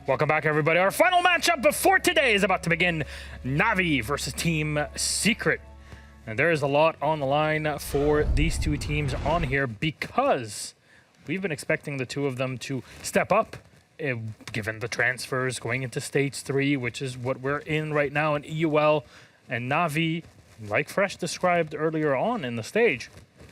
Welcome back, everybody. Our final matchup before today is about to begin. Navi versus Team Secret. And there is a lot on the line for these two teams on here because we've been expecting the two of them to step up, given the transfers going into Stage 3, which is what we're in right now in EUL. And Navi, like Fresh described earlier on in the stage,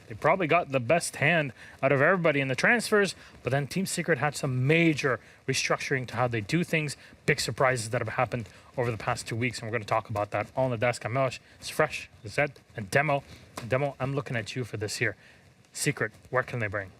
they probably got the best hand out of everybody in the transfers, but then Team Secret had some major restructuring to how they do things, big surprises that have happened over the past 2 weeks, and we're going to talk about that on the desk. I'm Melosh, it's Fresh, Zed, and Demo. Demo, I'm looking at you for this here. Secret, what can they bring?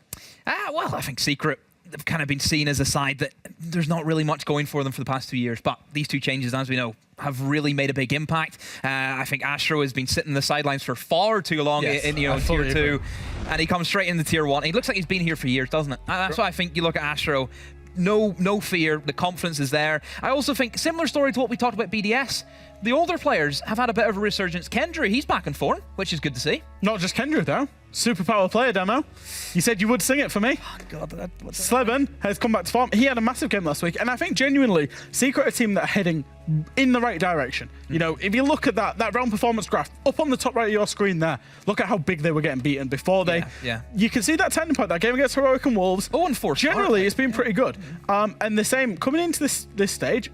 Well, I think Secret, they've kind of been seen as a side that there's not really much going for them for the past 2 years, but these two changes, as we know, have really made a big impact. I think Astro has been sitting in the sidelines for far too long in Tier 2, and he comes straight into Tier 1. He looks like he's been here for years, doesn't it? That's why I think you look at Astro, no fear, the confidence is there. I also think, similar story to what we talked about BDS, the older players have had a bit of a resurgence. Kendra, he's back in form, which is good to see. Not just Kendra, though. Superpower player, Demo. You said you would sing it for me. Oh, God, Sleben has come back to form. He had a massive game last week, and I think genuinely, Secret are a team that are heading in the right direction. You know, if you look at that round performance graph up on the top right of your screen there, look at how big they were getting beaten before they. Yeah. You can see that turning point, that game against Heroic and Wolves. 0-4. Generally, it's been pretty good. And the same coming into this stage,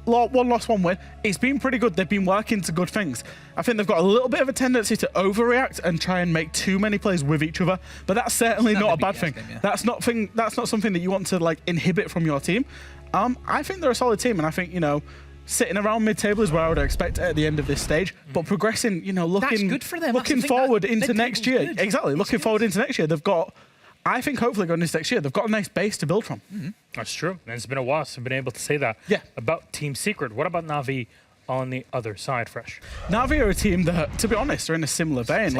one loss, one win. It's been pretty good. They've been working to good things. I think they've got a little bit of a tendency to overreact and try and make too many plays with each other, but that's certainly not a bad thing. That's not something that you want to like inhibit from your team. I think they're a solid team, and I think, sitting around mid-table is where I would expect at the end of this stage, but progressing, looking That's good for them. looking forward into next year. Exactly, looking forward into next year. They've got, I think, hopefully going into next year, they've got a nice base to build from. That's true, and it's been a while since I've been able to say that about Team Secret. What about Navi on the other side, Fresh? Navi are a team that, to be honest, are in a similar vein.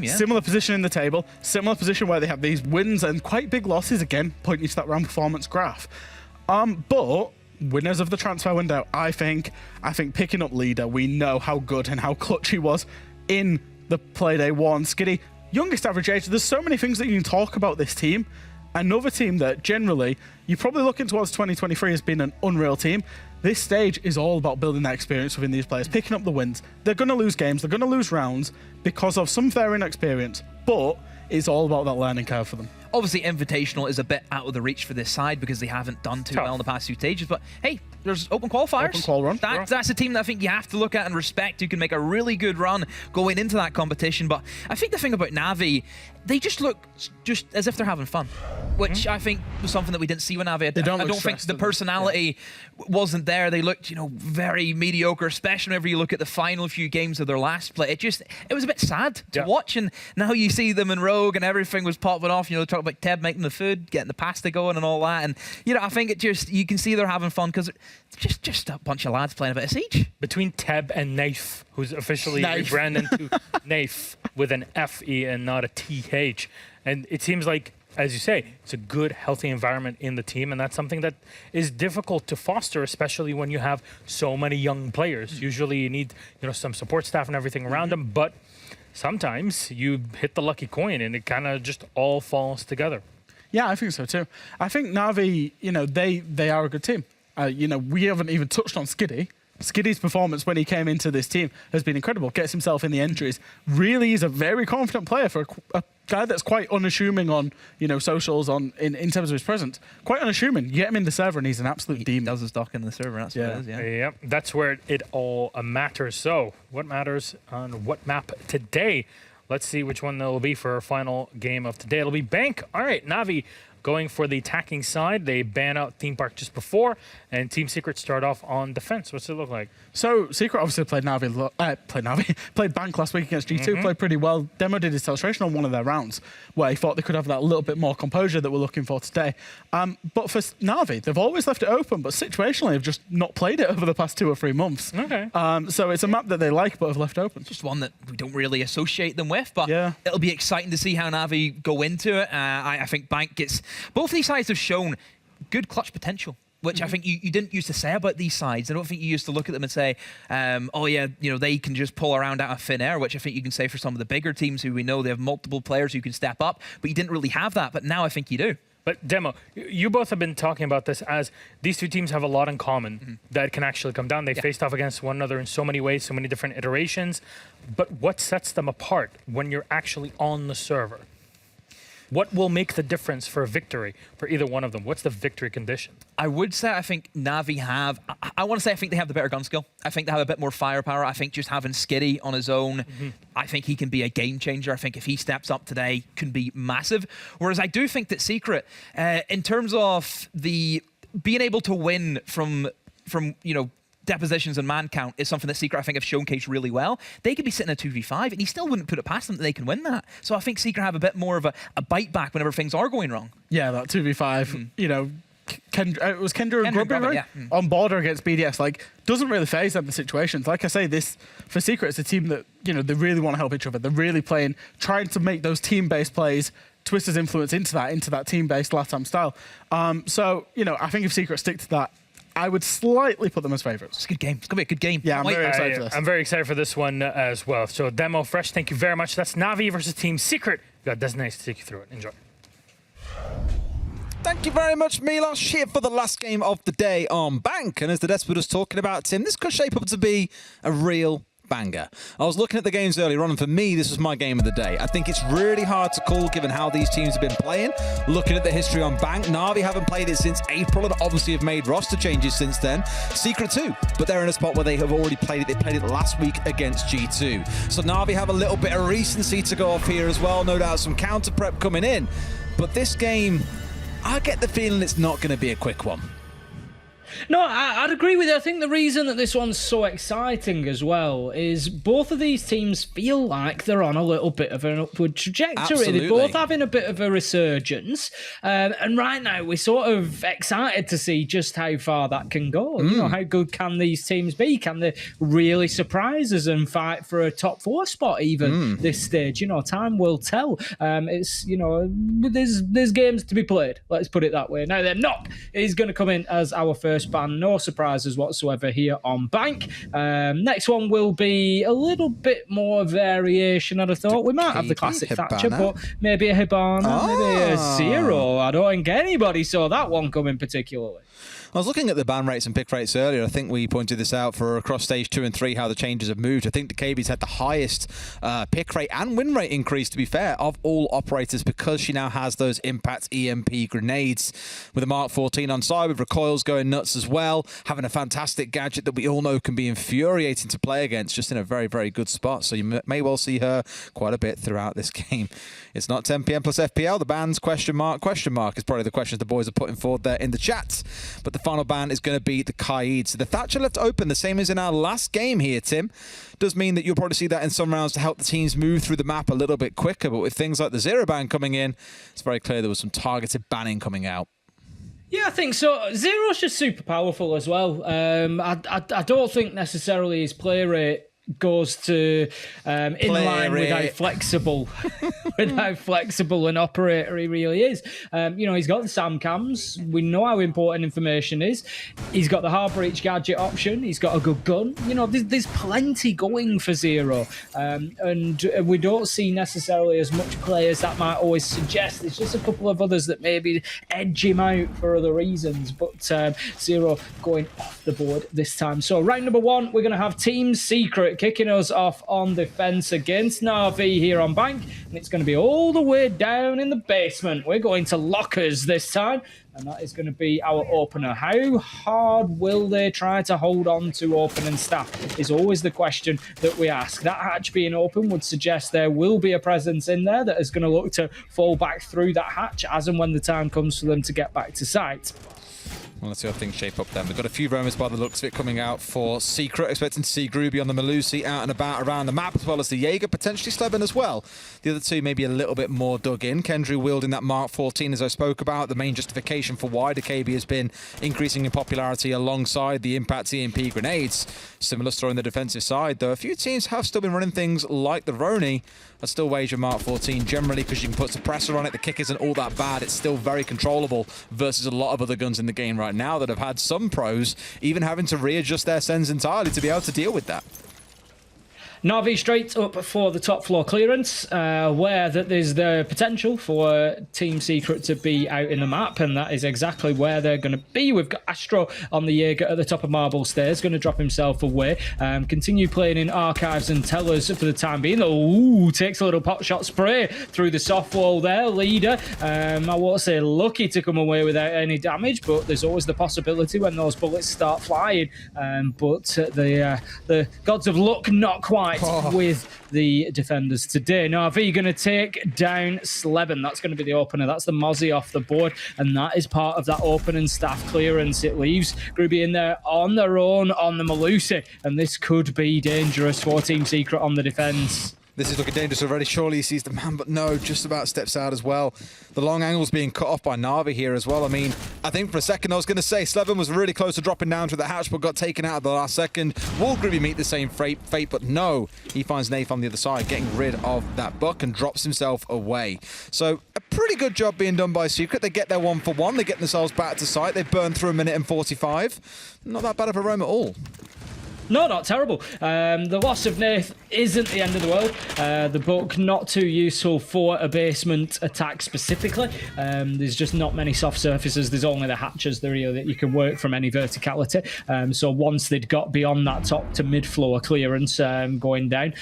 Similar position in the table, similar position where they have these wins and quite big losses, again, pointing to that round performance graph. But winners of the transfer window, I think picking up Leader, we know how good and how clutch he was in the Playday 1. Skiddy, youngest average age. There's so many things that you can talk about this team. Another team that generally, you're probably looking towards 2023 as being an unreal team. This stage is all about building that experience within these players, picking up the wins. They're going to lose games, they're going to lose rounds because of some of their inexperience, but it's all about that learning curve for them. Obviously, Invitational is a bit out of the reach for this side because they haven't done too well in the past few stages, but hey, there's open qualifiers. Open qual run. That's a team that I think you have to look at and respect, who can make a really good run going into that competition. But I think the thing about Navi, they just look just as if they're having fun, which I think was something that we didn't see with Navi. I don't think the personality wasn't there. They looked, very mediocre, especially whenever you look at the final few games of their last play. It was a bit sad to watch, and now you see them in Rogue and everything was popping off. They talk about Teb making the food, getting the pasta going and all that, and I think you can see they're having fun because just a bunch of lads playing a bit of Siege. Between Teb and Naif, who's officially rebranded into Naif with an F-E and not a T-H. And it seems like, as you say, it's a good, healthy environment in the team, and that's something that is difficult to foster, especially when you have so many young players. Usually you need, some support staff and everything around them, but sometimes you hit the lucky coin and it kind of just all falls together. Yeah, I think so too. I think Navi, they are a good team. We haven't even touched on Skiddy. Skiddy's performance when he came into this team has been incredible. Gets himself in the entries. Really is a very confident player for a guy that's quite unassuming on, socials, in terms of his presence. Quite unassuming. You get him in the server and he's an absolute demon. He does his dock in the server, that's what it is, Yeah, that's where it all matters. So, what matters on what map today? Let's see which one that will be for our final game of today. It'll be Bank. All right, Navi going for the attacking side. They ban out Theme Park just before, and Team Secret start off on defense. What's it look like? So Secret obviously played played Bank last week against G2, played pretty well. Demo did his celebration on one of their rounds where he thought they could have that little bit more composure that we're looking for today. But for Navi, they've always left it open, but situationally have just not played it over the past 2 or 3 months. Okay. So it's a map that they like but have left open. Just one that we don't really associate them with, but it'll be exciting to see how Navi go into it. I think Bank gets... Both these sides have shown good clutch potential, which I think you didn't used to say about these sides. I don't think you used to look at them and say, they can just pull around out of thin air, which I think you can say for some of the bigger teams who we know they have multiple players who can step up, but you didn't really have that. But now I think you do. But Demo, you both have been talking about this as these two teams have a lot in common that can actually come down. They faced off against one another in so many ways, so many different iterations. But what sets them apart when you're actually on the server? What will make the difference for a victory for either one of them? What's the victory condition? I would say I think Navi have, I want to say I think they have the better gun skill. I think they have a bit more firepower. I think just having Skitty on his own, I think he can be a game changer. I think if he steps up today, can be massive. Whereas I do think that Secret, in terms of the being able to win from you know, depositions and man count is something that Secret, I think, have showcased really well. They could be sitting at 2v5, and he still wouldn't put it past them that they can win that. So I think Secret have a bit more of a bite back whenever things are going wrong. Yeah, that 2v5, you know, it was Kendra and Grubby, right? Yeah. On border against BDS, like, doesn't really phase them the situations. Like I say, this, for Secret, it's a team that, you know, they really want to help each other. They're really trying to make those team-based plays, Twister's influence into that team-based LATAM style. So, you know, I think if Secret stick to that, I would slightly put them as favourites. It's a good game. It's going to be a good game. Yeah, I'm very excited for this. I'm very excited for this one as well. So, Demo, Fresh, thank you very much. That's Navi versus Team Secret. We've got Designated to take you through it. Enjoy. Thank you very much, Milos, here for the last game of the day on Bank. And as the Despot was talking about, Tim, this could shape up to be a real banger. I was looking at the games earlier on, and for me, this was my game of the day. I think it's really hard to call given how these teams have been playing. Looking at the history on Bank, Navi haven't played it since April and obviously have made roster changes since then. Secret too, but they're in a spot where they have already played it. They played it last week against G2. So Navi have a little bit of recency to go off here as well. No doubt some counter prep coming in. But this game, I get the feeling it's not going to be a quick one. No, I'd agree with you. I think the reason that this one's so exciting as well is both of these teams feel like they're on a little bit of an upward trajectory. Absolutely. They're both having a bit of a resurgence. And right now, we're sort of excited to see just how far that can go. You know, how good can these teams be? Can they really surprise us and fight for a top 4 spot even this stage? You know, time will tell. It's, you know, there's games to be played. Let's put it that way. Now, then, Knock is going to come in as our first ban. No surprises whatsoever here on Bank. Next one will be a little bit more variation, I'd have thought. We might have the classic Thatcher, but maybe a Hibana, maybe a Zero. I don't think anybody saw that one coming particularly. I was looking at the ban rates and pick rates earlier. I think we pointed this out for across stage 2 and 3, how the changes have moved. I think the KB's had the highest pick rate and win rate increase, to be fair, of all operators, because she now has those impact EMP grenades. With a Mark 14 on side, with recoils going nuts as well, having a fantastic gadget that we all know can be infuriating to play against, just in a very, very good spot. So you may well see her quite a bit throughout this game. It's not 10 PM plus FPL. The bans, question mark is probably the questions the boys are putting forward there in the chat. But the final ban is going to be the Kaid. So the Thatcher left open, the same as in our last game here, Tim. Does mean that you'll probably see that in some rounds to help the teams move through the map a little bit quicker. But with things like the Zero ban coming in, it's very clear there was some targeted banning coming out. Yeah, I think so. Zero's just super powerful as well. I don't think necessarily his play rate goes to in line with how flexible an operator he really is. You know, he's got the SAM cams. We know how important information is. He's got the hard breach gadget option. He's got a good gun. You know, there's plenty going for Zero. And we don't see necessarily as much play as that might always suggest. There's just a couple of others that maybe edge him out for other reasons. But Zero going off the board this time. So round number 1, we're going to have Team Secret kicking us off on defense against Navi here on Bank, and it's going to be all the way down in the basement. We're going to lockers this time, and that is going to be our opener. How hard will they try to hold on to opening staff is always the question that we ask. That hatch being open would suggest there will be a presence in there that is going to look to fall back through that hatch as and when the time comes for them to get back to site. Well, let's see how things shape up then. We've got a few roamers by the looks of it coming out for Secret. Expecting to see Groovy on the Malusi out and about around the map, as well as the Jaeger, potentially Sleben as well. The other two maybe a little bit more dug in. Kendry wielding that Mark 14, as I spoke about. The main justification for why the KB has been increasing in popularity alongside the impact EMP grenades. Similar story on the defensive side, though. A few teams have still been running things like the Roni. I still wager Mark 14 generally because you can put suppressor on it. The kick isn't all that bad. It's still very controllable versus a lot of other guns in the game right now that have had some pros even having to readjust their sends entirely to be able to deal with that. Navi straight up for the top floor clearance, where that there's the potential for Team Secret to be out in the map, and that is exactly where they're going to be. We've got Astro on the Jaeger at the top of Marble Stairs, going to drop himself away. Continue playing in Archives and Tellers for the time being. Ooh, takes a little pot shot spray through the soft wall there. Leader, I won't say lucky to come away without any damage, but there's always the possibility when those bullets start flying. But the gods of luck not quite with the defenders today. Navi going to take down Sleben. That's going to be the opener. That's the Mozzie off the board, and that is part of that opening staff clearance. It leaves Groovy in there on their own on the Malusi, and this could be dangerous for Team Secret on the defense. This is looking dangerous already. Surely he sees the man, but no, just about steps out as well. The long angle's being cut off by Navi here as well. I mean, I think for a second I was going to say Sleben was really close to dropping down to the hatch, but got taken out at the last second. Will Groovy meet the same fate? But no, he finds Nath on the other side, getting rid of that buck and drops himself away. So a pretty good job being done by Secret. They get their 1-for-1. They get themselves back to site. They burn through 1:45. Not that bad of a roam at all. No, not terrible. The loss of Nath isn't the end of the world. The book not too useful for a basement attack specifically. There's just not many soft surfaces. There's only the hatches that you can work from any verticality. So once they'd got beyond that top to mid-floor clearance going down,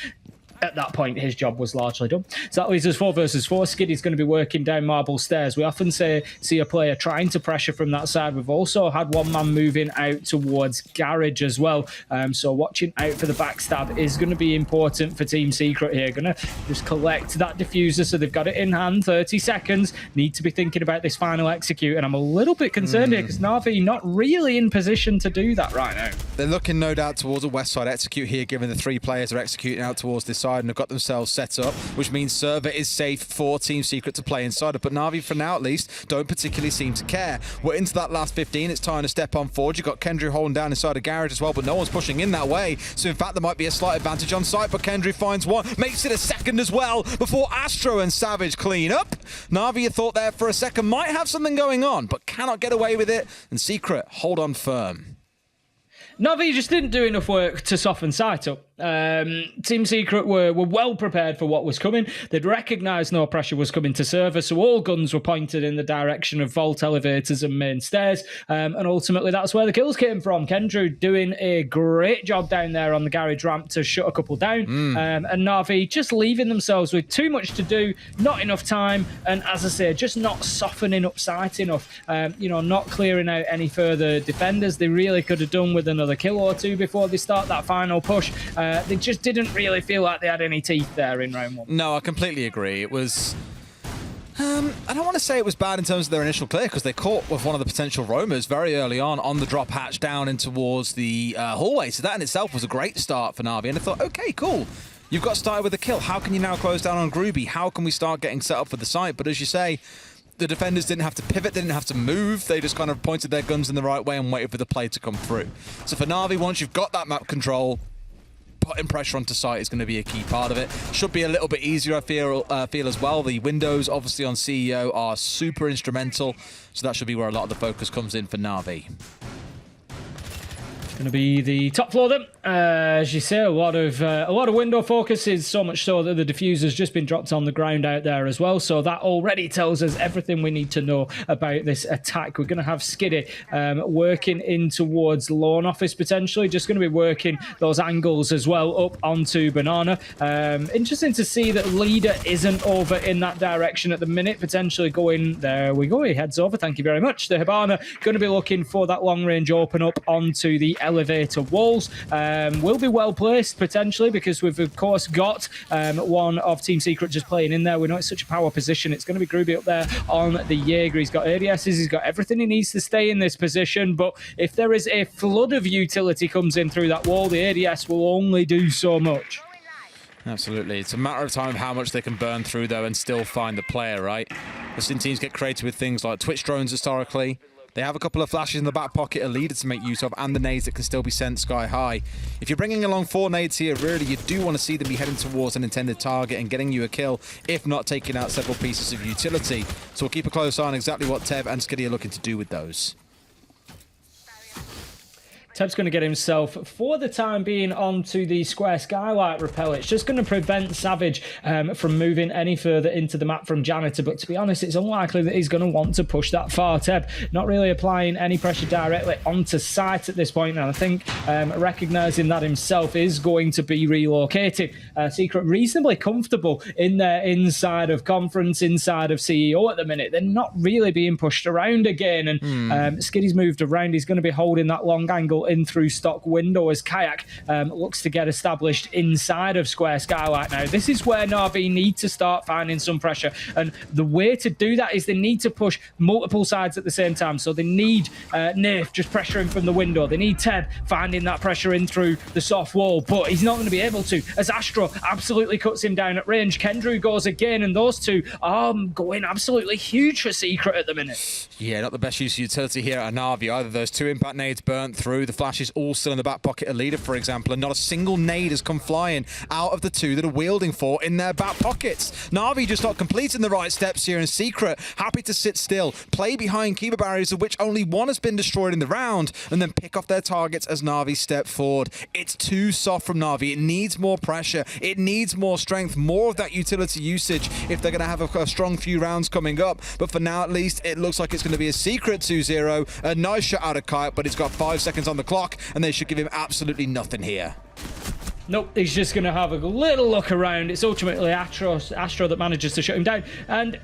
at that point, his job was largely done. So that leaves us 4 versus 4. Skiddy's going to be working down Marble Stairs. We often see a player trying to pressure from that side. We've also had one man moving out towards Garage as well. So watching out for the backstab is going to be important for Team Secret here. Going to just collect that diffuser so they've got it in hand. 30 seconds. Need to be thinking about this final execute. And I'm a little bit concerned here because Navi not really in position to do that right now. They're looking no doubt towards a west side execute here, given the 3 players are executing out towards this side and have got themselves set up, which means server is safe for Team Secret to play inside of. But Navi, for now at least, don't particularly seem to care. We're into that last 15. It's time to step on forward. You've got Kendry holding down inside a Garage as well, but no one's pushing in that way. So in fact, there might be a slight advantage on site, but Kendry finds one, makes it a second as well before Astro and Savage clean up. Navi, you thought there for a second might have something going on, but cannot get away with it. And Secret hold on firm. Navi just didn't do enough work to soften sight up. Team Secret were well prepared for what was coming. They'd recognised no pressure was coming to server, so all guns were pointed in the direction of vault elevators and main stairs, and ultimately that's where the kills came from. Kendrew doing a great job down there on the Garage ramp to shut a couple down, and Navi just leaving themselves with too much to do, not enough time, and as I say, just not softening up sight enough, not clearing out any further defenders. They really could have done with another kill or two before they start that final push. They just didn't really feel like they had any teeth there in round 1. No, I completely agree. It was... I don't want to say it was bad in terms of their initial clear, because they caught with one of the potential roamers very early on the drop hatch down in towards the hallway. So that in itself was a great start for Navi. And I thought, okay, cool. You've got started with a kill. How can you now close down on Groovy? How can we start getting set up for the site? But as you say, the defenders didn't have to pivot, they didn't have to move. They just kind of pointed their guns in the right way and waited for the play to come through. So for Navi, once you've got that map control, putting pressure onto site is going to be a key part of it. Should be a little bit easier, I feel as well. The windows, obviously, on CEO are super instrumental, so that should be where a lot of the focus comes in for Navi. Going to be the top floor then. As you say, a lot of window focuses, so much so that the diffuser's just been dropped on the ground out there as well. So that already tells us everything we need to know about this attack. We're going to have Skiddy working in towards Lawn Office potentially. Just going to be working those angles as well up onto Banana. Interesting to see that Leader isn't over in that direction at the minute. Potentially going, there we go, he heads over. Thank you very much. The Hibana going to be looking for that long range open up onto the elevator walls. Will be well placed potentially because we've of course got one of Team Secret just playing in there. We know it's such a power position. It's going to be Groovy up there on the Jaeger. He's got ADSs, he's got everything he needs to stay in this position, but if there is a flood of utility comes in through that wall, the ADS will only do so much. Absolutely. It's a matter of time how much they can burn through though and still find the player, right? We've seen teams get creative with things like Twitch drones historically. They have a couple of flashes in the back pocket, a leader to make use of, and the nades that can still be sent sky high. If you're bringing along 4 nades here, really, you do want to see them be heading towards an intended target and getting you a kill, if not taking out several pieces of utility. So we'll keep a close eye on exactly what Tev and Skiddy are looking to do with those. Teb's going to get himself, for the time being, onto the square skylight rappel. It's just going to prevent Savage from moving any further into the map from Janitor. But to be honest, it's unlikely that he's going to want to push that far. Teb not really applying any pressure directly onto site at this point, and I think recognising that himself is going to be relocating. Secret reasonably comfortable in their inside of conference, inside of CEO at the minute. They're not really being pushed around again, and Skiddy's moved around. He's going to be holding that long angle in through stock window as Kayak looks to get established inside of square skylight now. This is where Navi need to start finding some pressure, and the way to do that is they need to push multiple sides at the same time. So they need Nif just pressuring from the window. They need Teb finding that pressure in through the soft wall, but he's not going to be able to, as Astro absolutely cuts him down at range. Kendrew goes again, and those two are going absolutely huge for Secret at the minute. Yeah, not the best use of utility here at Navi either. Those 2 impact nades burnt through. The flash is all still in the back pocket of Leader, for example, and not a single nade has come flying out of the 2 that are wielding for in their back pockets. Navi just not completing the right steps here, and Secret happy to sit still, play behind keeper barriers, of which only 1 has been destroyed in the round, and then pick off their targets as Navi step forward. It's too soft from Navi. It needs more pressure. It needs more strength, more of that utility usage if they're going to have a strong few rounds coming up. But for now, at least, it looks like it's going to be a Secret 2-0. A nice shot out of Kite, but he's got 5 seconds on the clock, and they should give him absolutely nothing here. Nope, he's just going to have a little look around. It's ultimately Astro that manages to shut him down. And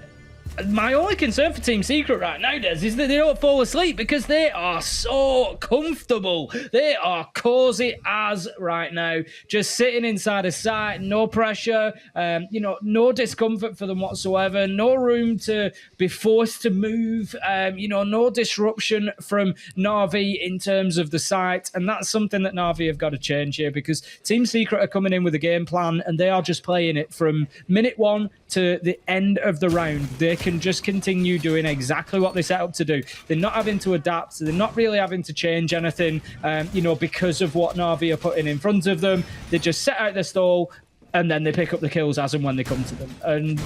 my only concern for Team Secret right now, Des, is that they don't fall asleep, because they are so comfortable. They are cozy as right now, just sitting inside a site, no pressure, no discomfort for them whatsoever, no room to be forced to move, no disruption from Navi in terms of the site. And that's something that Navi have got to change here, because Team Secret are coming in with a game plan, and they are just playing it from minute 1 to the end of the round. They can just continue doing exactly what they set up to do. They're not having to adapt. They're not really having to change anything, because of what Navi are putting in front of them. They just set out their stall, and then they pick up the kills as and when they come to them. And,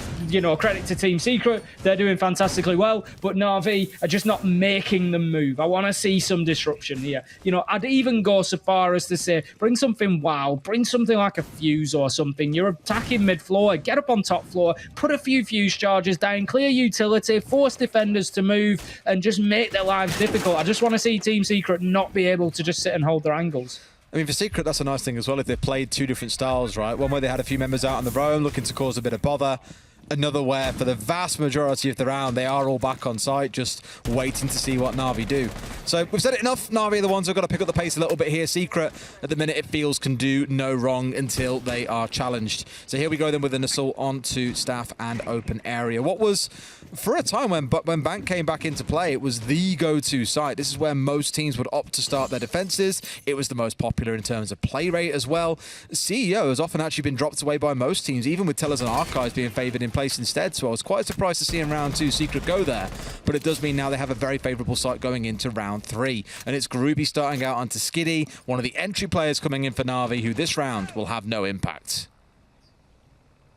credit to Team Secret, they're doing fantastically well, but Navi are just not making them move. I want to see some disruption here. I'd even go so far as to say, bring something wow, bring something like a fuse or something. You're attacking mid-floor, get up on top floor, put a few fuse charges down, clear utility, force defenders to move, and just make their lives difficult. I just want to see Team Secret not be able to just sit and hold their angles. I mean, for Secret, that's a nice thing as well, if they played 2 different styles, right? One where they had a few members out on the roam looking to cause a bit of bother. Another where, for the vast majority of the round, they are all back on site, just waiting to see what Navi do. So we've said it enough. Navi are the ones who've got to pick up the pace a little bit here. Secret, at the minute, it feels can do no wrong until they are challenged. So here we go then with an assault onto staff and open area. What was, for a time when Bank came back into play, it was the go-to site. This is where most teams would opt to start their defenses. It was the most popular in terms of play rate as well. CEO has often actually been dropped away by most teams, even with Tellers and Archives being favoured in place instead. So I was quite surprised to see in round 2 Secret go there. But it does mean now they have a very favourable site going into round 3. And it's Groovy starting out onto Skiddy, one of the entry players coming in for Navi, who this round will have no impact.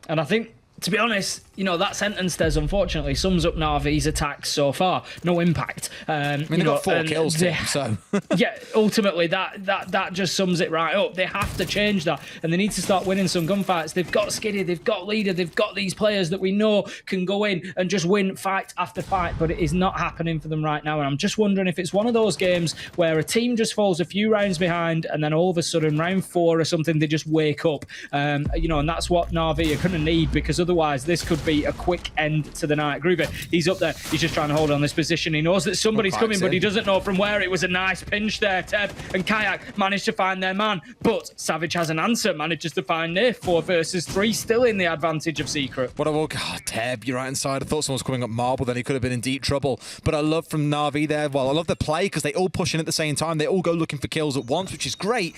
And I think, to be honest, that sentence, Des, unfortunately sums up Navi's attacks so far. No impact. They got 4 kills, Tim, so... yeah, ultimately, that just sums it right up. They have to change that, and they need to start winning some gunfights. They've got Skiddy, they've got Leader, they've got these players that we know can go in and just win fight after fight, but it is not happening for them right now. And I'm just wondering if it's one of those games where a team just falls a few rounds behind, and then all of a sudden, round 4 or something, they just wake up. And that's what Navi are going to need, because otherwise, this could be a quick end to the night. Groovy, he's up there. He's just trying to hold on this position. He knows that somebody's coming, but he doesn't know from where. It was a nice pinch there. Teb and Kayak managed to find their man, but Savage has an answer, manages to find Nif. 4 versus 3, still in the advantage of Secret. What a walk. Oh, Teb, you're right inside. I thought someone was coming up marble, then he could have been in deep trouble. But I love from Navi there. Well, I love the play because they all push in at the same time. They all go looking for kills at once, which is great.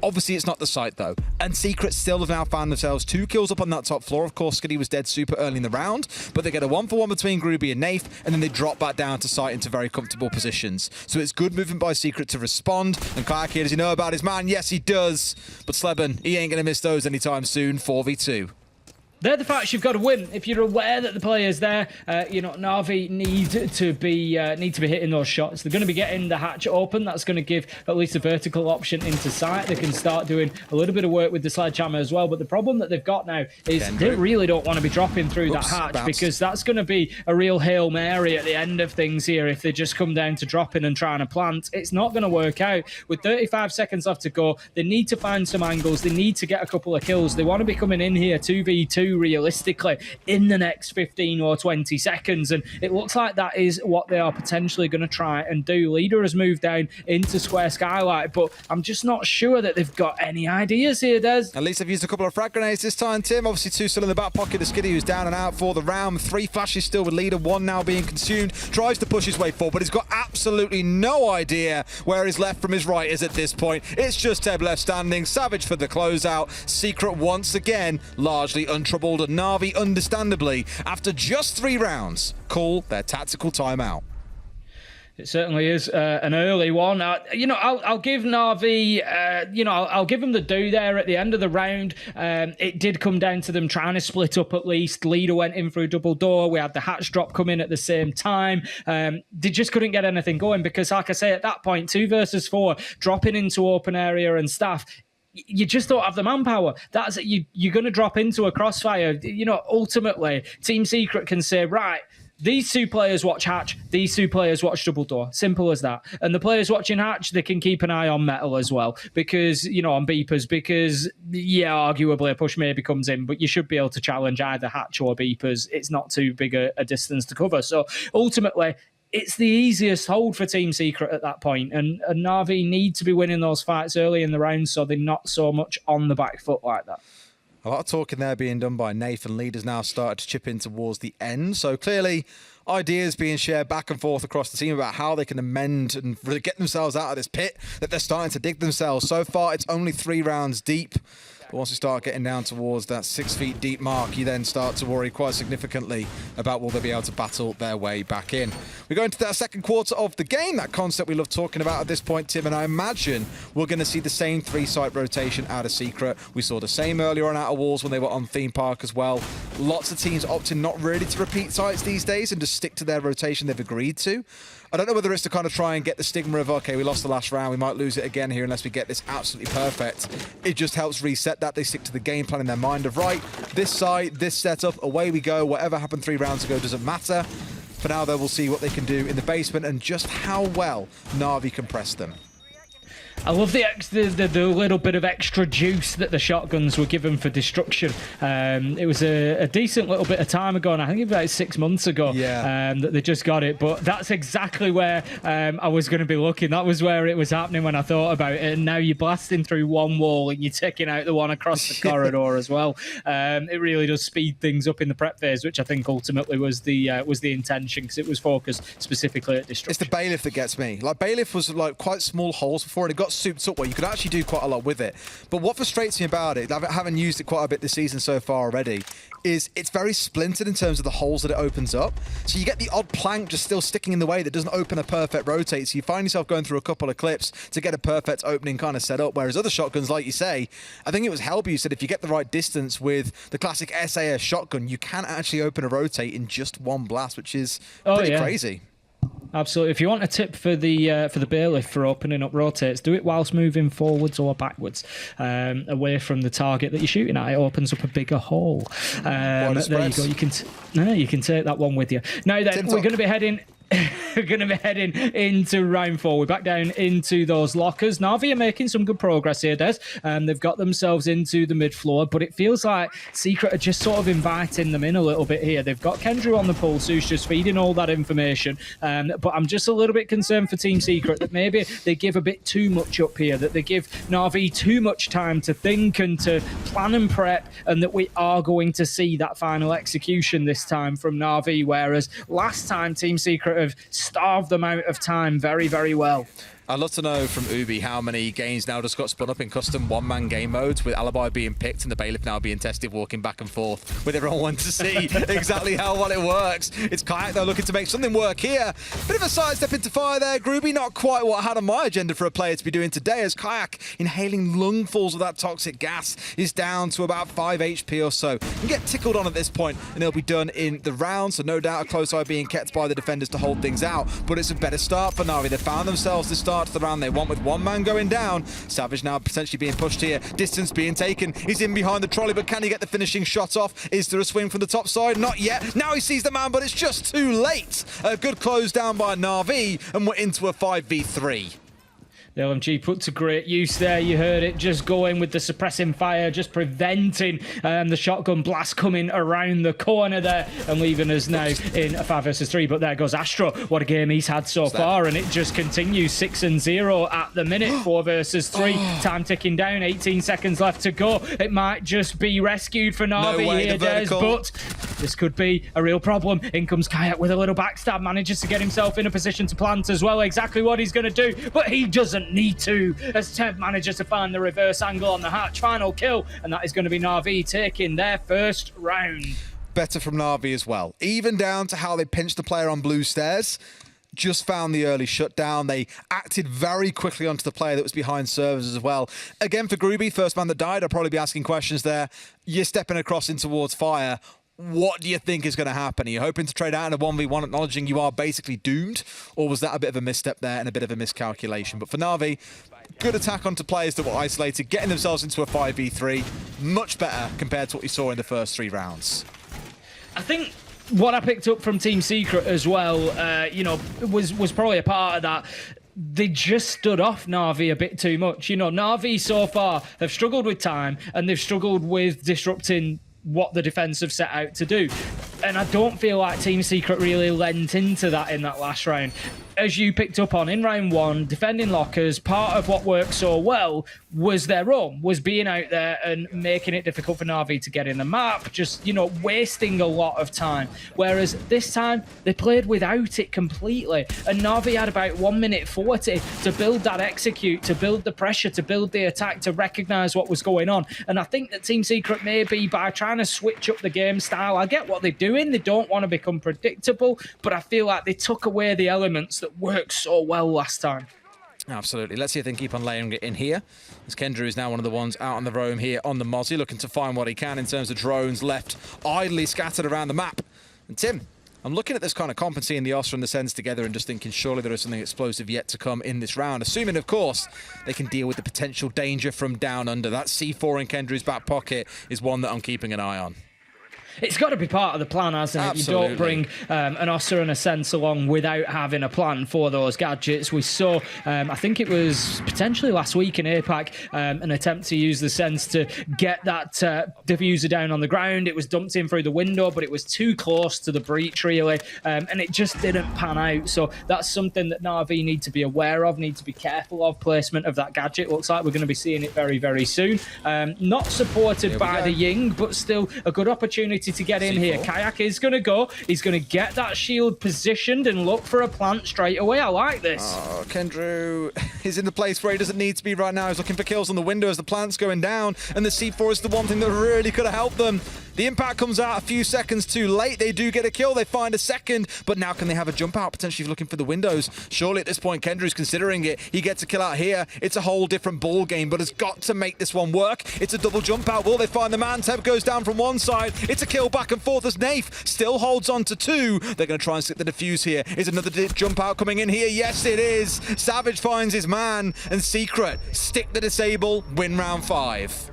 Obviously, it's not the site, though. And Secret still have now found themselves 2 kills up on that top floor. Of course, Skiddy was dead super early in the round, but they get a 1-for-1 between Groovy and Nath, and then they drop back down to site into very comfortable positions. So it's good movement by Secret to respond. And Kayak here, does he know about his man? Yes, he does. But Sleben, he ain't going to miss those anytime soon. 4v2. they're the fights you've got to win. If you're aware that the player's there, Navi need to be hitting those shots. They're going to be getting the hatch open. That's going to give at least a vertical option into sight. They can start doing a little bit of work with the sledgehammer as well. But the problem that they've got now is they really don't want to be dropping through that hatch because that's going to be a real Hail Mary at the end of things here. If they just come down to dropping and trying to plant, it's not going to work out. With 35 seconds left to go, they need to find some angles. They need to get a couple of kills. They want to be coming in here 2v2 realistically in the next 15 or 20 seconds, and it looks like that is what they are potentially going to try and do. Leader has moved down into Square Skylight, but I'm just not sure that they've got any ideas here, Des. At least they've used a couple of frag grenades this time, Tim. Obviously 2 still in the back pocket of Skiddy, who's down and out for the round. 3 flashes still with Leader, 1 now being consumed. Tries to push his way forward, but he's got absolutely no idea where his left from his right is at this point. It's just Teb left standing. Savage for the closeout. Secret once again largely untroubled. Navi, understandably, after just 3 rounds, call their tactical timeout. It certainly is an early one. I'll give Navi, I'll give them the do there at the end of the round. It did come down to them trying to split up at least. Leader went in through double door. We had the hatch drop come in at the same time. They just couldn't get anything going because, like I say, at that point, 2 versus 4, dropping into open area and staff, you just don't have the manpower. That's you're going to drop into a crossfire. Ultimately, Team Secret can say, right, these 2 players watch hatch, these 2 players watch double door. Simple as that. And the players watching hatch, they can keep an eye on metal as well because, on beepers, because, arguably a push maybe comes in, but you should be able to challenge either hatch or beepers. It's not too big a distance to cover. So ultimately, it's the easiest hold for Team Secret at that point, and Navi need to be winning those fights early in the round so they're not so much on the back foot like that. A lot of talking there being done by Nathan. Leaders now started to chip in towards the end. So clearly, ideas being shared back and forth across the team about how they can amend and really get themselves out of this pit that they're starting to dig themselves. So far, it's only 3 rounds deep. But once you start getting down towards that 6 feet deep mark, you then start to worry quite significantly about will they be able to battle their way back in. We go into that second quarter of the game, that concept we love talking about at this point, Tim, and I imagine we're going to see the same 3-site rotation out of Secret. We saw the same earlier on out of Walls when they were on Theme Park as well. Lots of teams opting not really to repeat sites these days and just stick to their rotation they've agreed to. I don't know whether it's to kind of try and get the stigma of, okay, we lost the last round, we might lose it again here unless we get this absolutely perfect. It just helps reset that. They stick to the game plan in their mind of, right, this site, this setup, away we go. Whatever happened 3 rounds ago doesn't matter. For now, though, we'll see what they can do in the basement and just how well Navi can press them. I love the little bit of extra juice that the shotguns were given for destruction. It was a decent little bit of time ago, and I think about 6 months ago that they just got it. But that's exactly where I was going to be looking. That was where it was happening when I thought about it. And now you're blasting through one wall and you're taking out the one across the corridor as well. It really does speed things up in the prep phase, which I think ultimately was the intention because it was focused specifically at destruction. It's the Bailiff that gets me. Like, Bailiff was like quite small holes before, and it got souped up where you could actually do quite a lot with it. But what frustrates me about it, having used it quite a bit this season so far already, is it's very splintered in terms of the holes that it opens up. So you get the odd plank just still sticking in the way that doesn't open a perfect rotate. So you find yourself going through a couple of clips to get a perfect opening kind of set up. Whereas other shotguns, like you say, I think it was Helby who said if you get the right distance with the classic SAS shotgun, you can actually open a rotate in just one blast, which is pretty crazy. Absolutely. If you want a tip for the Bailiff for opening up rotates, do it whilst moving forwards or backwards, away from the target that you're shooting at. It opens up a bigger hole. There you go. You can take that one with you. Now then, we're going to be heading. We're going to be heading into round 4. We're back down into those lockers. Navi are making some good progress here, Des. They've got themselves into the mid-floor, but it feels like Secret are just sort of inviting them in a little bit here. They've got Kendrew on the pulse, who's just feeding all that information. But I'm just a little bit concerned for Team Secret that maybe they give a bit too much up here, that they give Navi too much time to think and to plan and prep, and that we are going to see that final execution this time from Navi, whereas last time Team Secret have starved them out of time very, very well. I'd love to know from Ubi how many games now just got spun up in custom one-man game modes with Alibi being picked and the Bailiff now being tested, walking back and forth with everyone wanting to see exactly how well it works. It's Kayak though looking to make something work here. Bit of a sidestep into fire there. Groovy, not quite what I had on my agenda for a player to be doing today, as Kayak inhaling lungfuls of that toxic gas is down to about 5 HP or so. You get tickled on at this point and it'll be done in the round, so no doubt a close eye being kept by the defenders to hold things out, but it's a better start for Navi. They found themselves the start to the round they want with one man going down. Savage now potentially being pushed here. Distance being taken. He's in behind the trolley, but can he get the finishing shot off? Is there a swing from the top side? Not yet. Now he sees the man, but it's just too late. A good close down by Navi, and we're into a 5v3. The LMG put to great use there. You heard it just going with the suppressing fire, just preventing the shotgun blast coming around the corner there and leaving us now in a 5 versus 3. But there goes Astro. What a game he's had so far, and it just continues 6-0 at the minute. 4 versus 3. Time ticking down. 18 seconds left to go. It might just be rescued for Navi here, Des, but this could be a real problem. In comes Kayak with a little backstab, manages to get himself in a position to plant as well. Exactly what he's going to do, but he doesn't need to, as Tev manages to find the reverse angle on the hatch. Final kill, and that is going to be Navi taking their first round. Better from Navi as well. Even down to how they pinched the player on blue stairs. Just found the early shutdown. They acted very quickly onto the player that was behind servers as well. Again, for Groovy, first man that died, I'll probably be asking questions there. You're stepping across in towards fire. What do you think is going to happen? Are you hoping to trade out in a 1v1, acknowledging you are basically doomed? Or was that a bit of a misstep there and a bit of a miscalculation? But for Navi, good attack onto players that were isolated, getting themselves into a 5v3. Much better compared to what you saw in the first 3 rounds. I think what I picked up from Team Secret as well, was probably a part of that. They just stood off Navi a bit too much. Navi so far have struggled with time and they've struggled with disrupting what the defense have set out to do. And I don't feel like Team Secret really lent into that in that last round. As you picked up on in round 1, defending lockers, part of what worked so well was their own, was being out there and making it difficult for Navi to get in the map, just, wasting a lot of time. Whereas this time, they played without it completely. And Navi had about 1 minute 40 to build that execute, to build the pressure, to build the attack, to recognise what was going on. And I think that Team Secret maybe by trying to switch up the game style, I get what they're doing, they don't want to become predictable, but I feel like they took away the elements that worked so well last time. Absolutely. Let's see if they can keep on layering it in here, as Kendra is now one of the ones out on the roam here on the Mozzie, looking to find what he can in terms of drones left idly scattered around the map. And Tim, I'm looking at this kind of comp and seeing the Osra and the Sens together and just thinking surely there is something explosive yet to come in this round, assuming, of course, they can deal with the potential danger from down under. That C4 in Kendra's back pocket is one that I'm keeping an eye on. It's got to be part of the plan, hasn't it? Absolutely. You don't bring an Ossa and a Sense along without having a plan for those gadgets. We saw, I think it was potentially last week in APAC, an attempt to use the Sense to get that diffuser down on the ground. It was dumped in through the window, but it was too close to the breach, really, and it just didn't pan out. So that's something that Navi need to be aware of, need to be careful of. Placement of that gadget. Looks like we're going to be seeing it very, very soon. Not supported by the Ying, but still a good opportunity to get in here. Kayak is going to go. He's going to get that shield positioned and look for a plant straight away. I like this. Oh, Kendrew is in the place where he doesn't need to be right now. He's looking for kills on the window as the plant's going down, and the C4 is the one thing that really could have helped them. The impact comes out a few seconds too late. They do get a kill. They find a second, but now can they have a jump out, potentially looking for the windows? Surely at this point, Kendrew's considering it. He gets a kill out here. It's a whole different ball game, but has got to make this one work. It's a double jump out. Will they find the man? Tev goes down from one side. It's a kill back and forth as Nafe still holds on to 2. They're going to try and stick the defuse here. Is another jump out coming in here? Yes, it is. Savage finds his man, and Secret stick the disable, win round 5.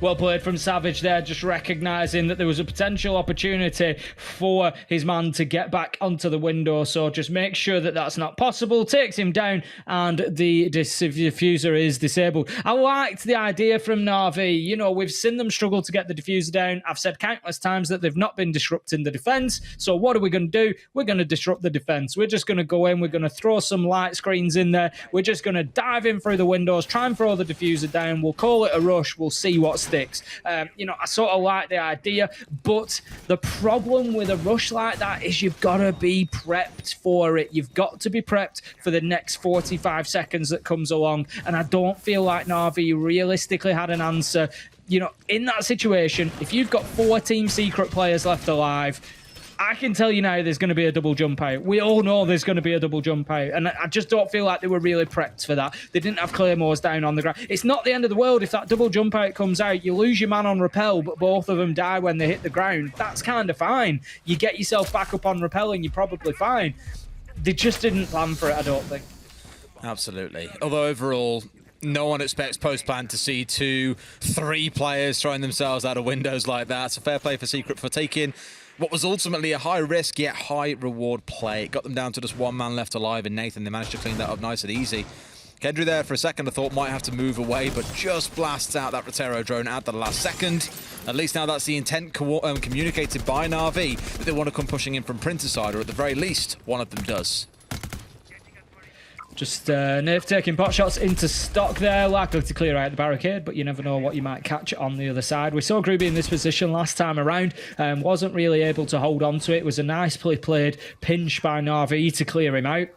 Well played from Savage there, just recognising that there was a potential opportunity for his man to get back onto the window. So just make sure that that's not possible. Takes him down and the diffuser is disabled. I liked the idea from Navi. We've seen them struggle to get the diffuser down. I've said countless times that they've not been disrupting the defence. So what are we going to do? We're going to disrupt the defence. We're just going to go in. We're going to throw some light screens in there. We're just going to dive in through the windows, try and throw the diffuser down. We'll call it a rush. We'll see what's sticks. You know, I sort of like the idea, but the problem with a rush like that is you've got to be prepped for it. You've got to be prepped for the next 45 seconds that comes along, and I don't feel like Navi realistically had an answer. You know, in that situation, if you've got 4 Team Secret players left alive, I can tell you now there's going to be a double jump out. We all know there's going to be a double jump out. And I just don't feel like they were really prepped for that. They didn't have claymores down on the ground. It's not the end of the world if that double jump out comes out. You lose your man on rappel, but both of them die when they hit the ground. That's kind of fine. You get yourself back up on rappel and you're probably fine. They just didn't plan for it, I don't think. Absolutely. Although overall, no one expects post-plan to see 2, 3 players throwing themselves out of windows like that. So fair play for Secret for taking what was ultimately a high-risk yet high-reward play. It got them down to just 1 man left alive in Nathan. They managed to clean that up nice and easy. Kedri there for a second I thought might have to move away, but just blasts out that Rotero drone at the last second. At least now that's the intent communicated by Navi that they want to come pushing in from Prince's side, or at the very least, one of them does. Just Nerf taking pot shots into stock there, likely to clear out the barricade, but you never know what you might catch on the other side. We saw Groovy in this position last time around, wasn't really able to hold on to it. It was a nicely played pinch by Navi to clear him out.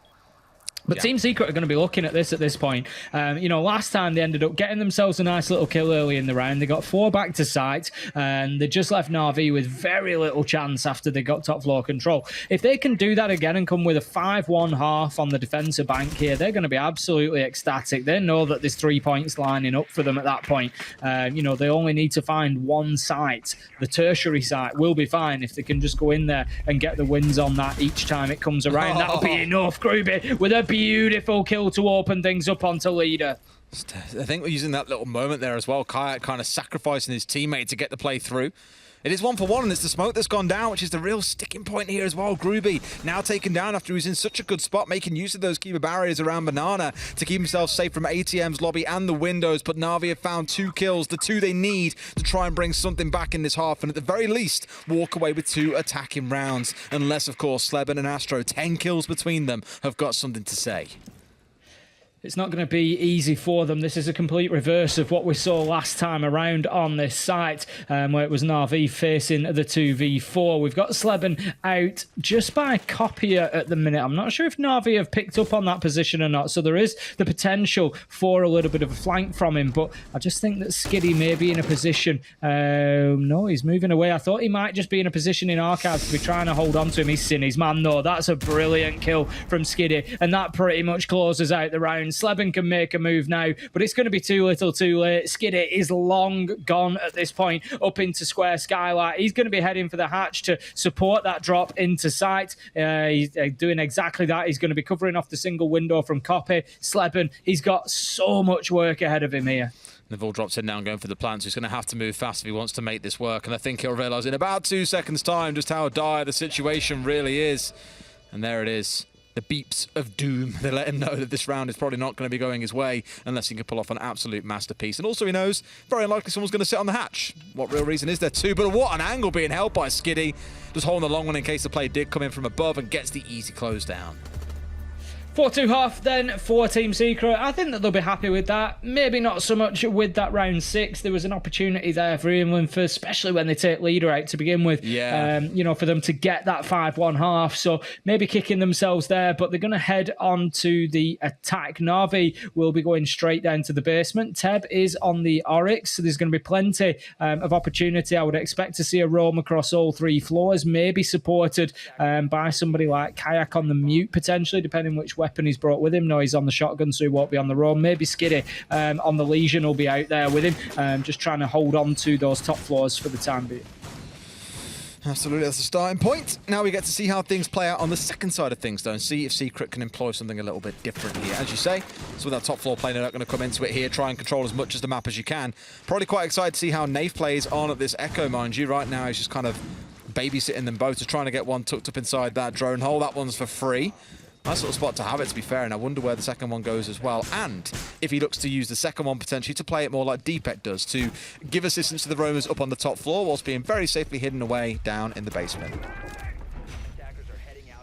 But Team Secret are going to be looking at this point. You know, last time they ended up getting themselves a nice little kill early in the round. They got 4 back to site, and they just left Navi with very little chance after they got top floor control. If they can do that again and come with a 5-1 half on the defensive bank here, they're going to be absolutely ecstatic. They know that there's 3 points lining up for them at that point. You know, they only need to find one site. The tertiary site will be fine if they can just go in there and get the wins on that each time it comes around. That'll be enough, Groovy, with a beautiful kill to open things up onto leader. I think we're using that little moment there as well. Kayak kind of sacrificing his teammate to get the play through. It is 1-for-1, and it's the smoke that's gone down, which is the real sticking point here as well. Groovy now taken down after he was in such a good spot, making use of those Kiva barriers around Banana to keep himself safe from ATM's lobby and the windows. But Navi have found 2 kills, the 2 they need to try and bring something back in this half, and at the very least, walk away with 2 attacking rounds. Unless, of course, Sleben and Astro, 10 kills between them, have got something to say. It's not going to be easy for them. This is a complete reverse of what we saw last time around on this site, where it was Navi facing the 2v4. We've got Sleben out just by Copier at the minute. I'm not sure if Navi have picked up on that position or not, so there is the potential for a little bit of a flank from him, but I just think that Skiddy may be in a position... no, he's moving away. I thought he might just be in a position in Archives to be trying to hold on to him. He's seen his man, though. That's a brilliant kill from Skiddy, and that pretty much closes out the round. Sleben can make a move now, but it's going to be too little too late. Skiddy is long gone at this point up into Square Skylight. He's going to be heading for the hatch to support that drop into sight. He's doing exactly that. He's going to be covering off the single window from Copy. Sleben, he's got so much work ahead of him here. Neville drops in now and going for the plant, so he's going to have to move fast if he wants to make this work. And I think he'll realise in about 2 seconds' time just how dire the situation really is. And there it is. The beeps of doom. They let him know that this round is probably not going to be going his way unless he can pull off an absolute masterpiece. And also he knows very unlikely someone's going to sit on the hatch. What real reason is there to? But what an angle being held by Skiddy. Just holding the long one in case the play did come in from above and gets the easy close down. 4-2 half then for Team Secret. I think that they'll be happy with that. Maybe not so much with that round 6. There was an opportunity there for England, for especially when they take leader out to begin with. Yeah. You know, for them to get that 5-1 half. So maybe kicking themselves there, but they're going to head on to the attack. Navi will be going straight down to the basement. Teb is on the Oryx, so there's going to be plenty of opportunity. I would expect to see a roam across all 3 floors, maybe supported by somebody like Kayak on the mute, potentially, depending which weapon he's brought with him. No, he's on the shotgun, so he won't be on the roam. Maybe Skiddy on the Legion will be out there with him, just trying to hold on to those top floors for the time being. Absolutely, that's the starting point. Now we get to see how things play out on the second side of things, though, and see if Secret can employ something a little bit different here. As you say, so with that top floor play, they're not going to come into it here, try and control as much as the map as you can. Probably quite excited to see how Nave plays on at this Echo, mind you. Right now, he's just kind of babysitting them both, just trying to get one tucked up inside that drone hole. That one's for free. Nice little spot to have it, to be fair, and I wonder where the second one goes as well. And if he looks to use the second one potentially to play it more like Deepek does, to give assistance to the roamers up on the top floor whilst being very safely hidden away down in the basement.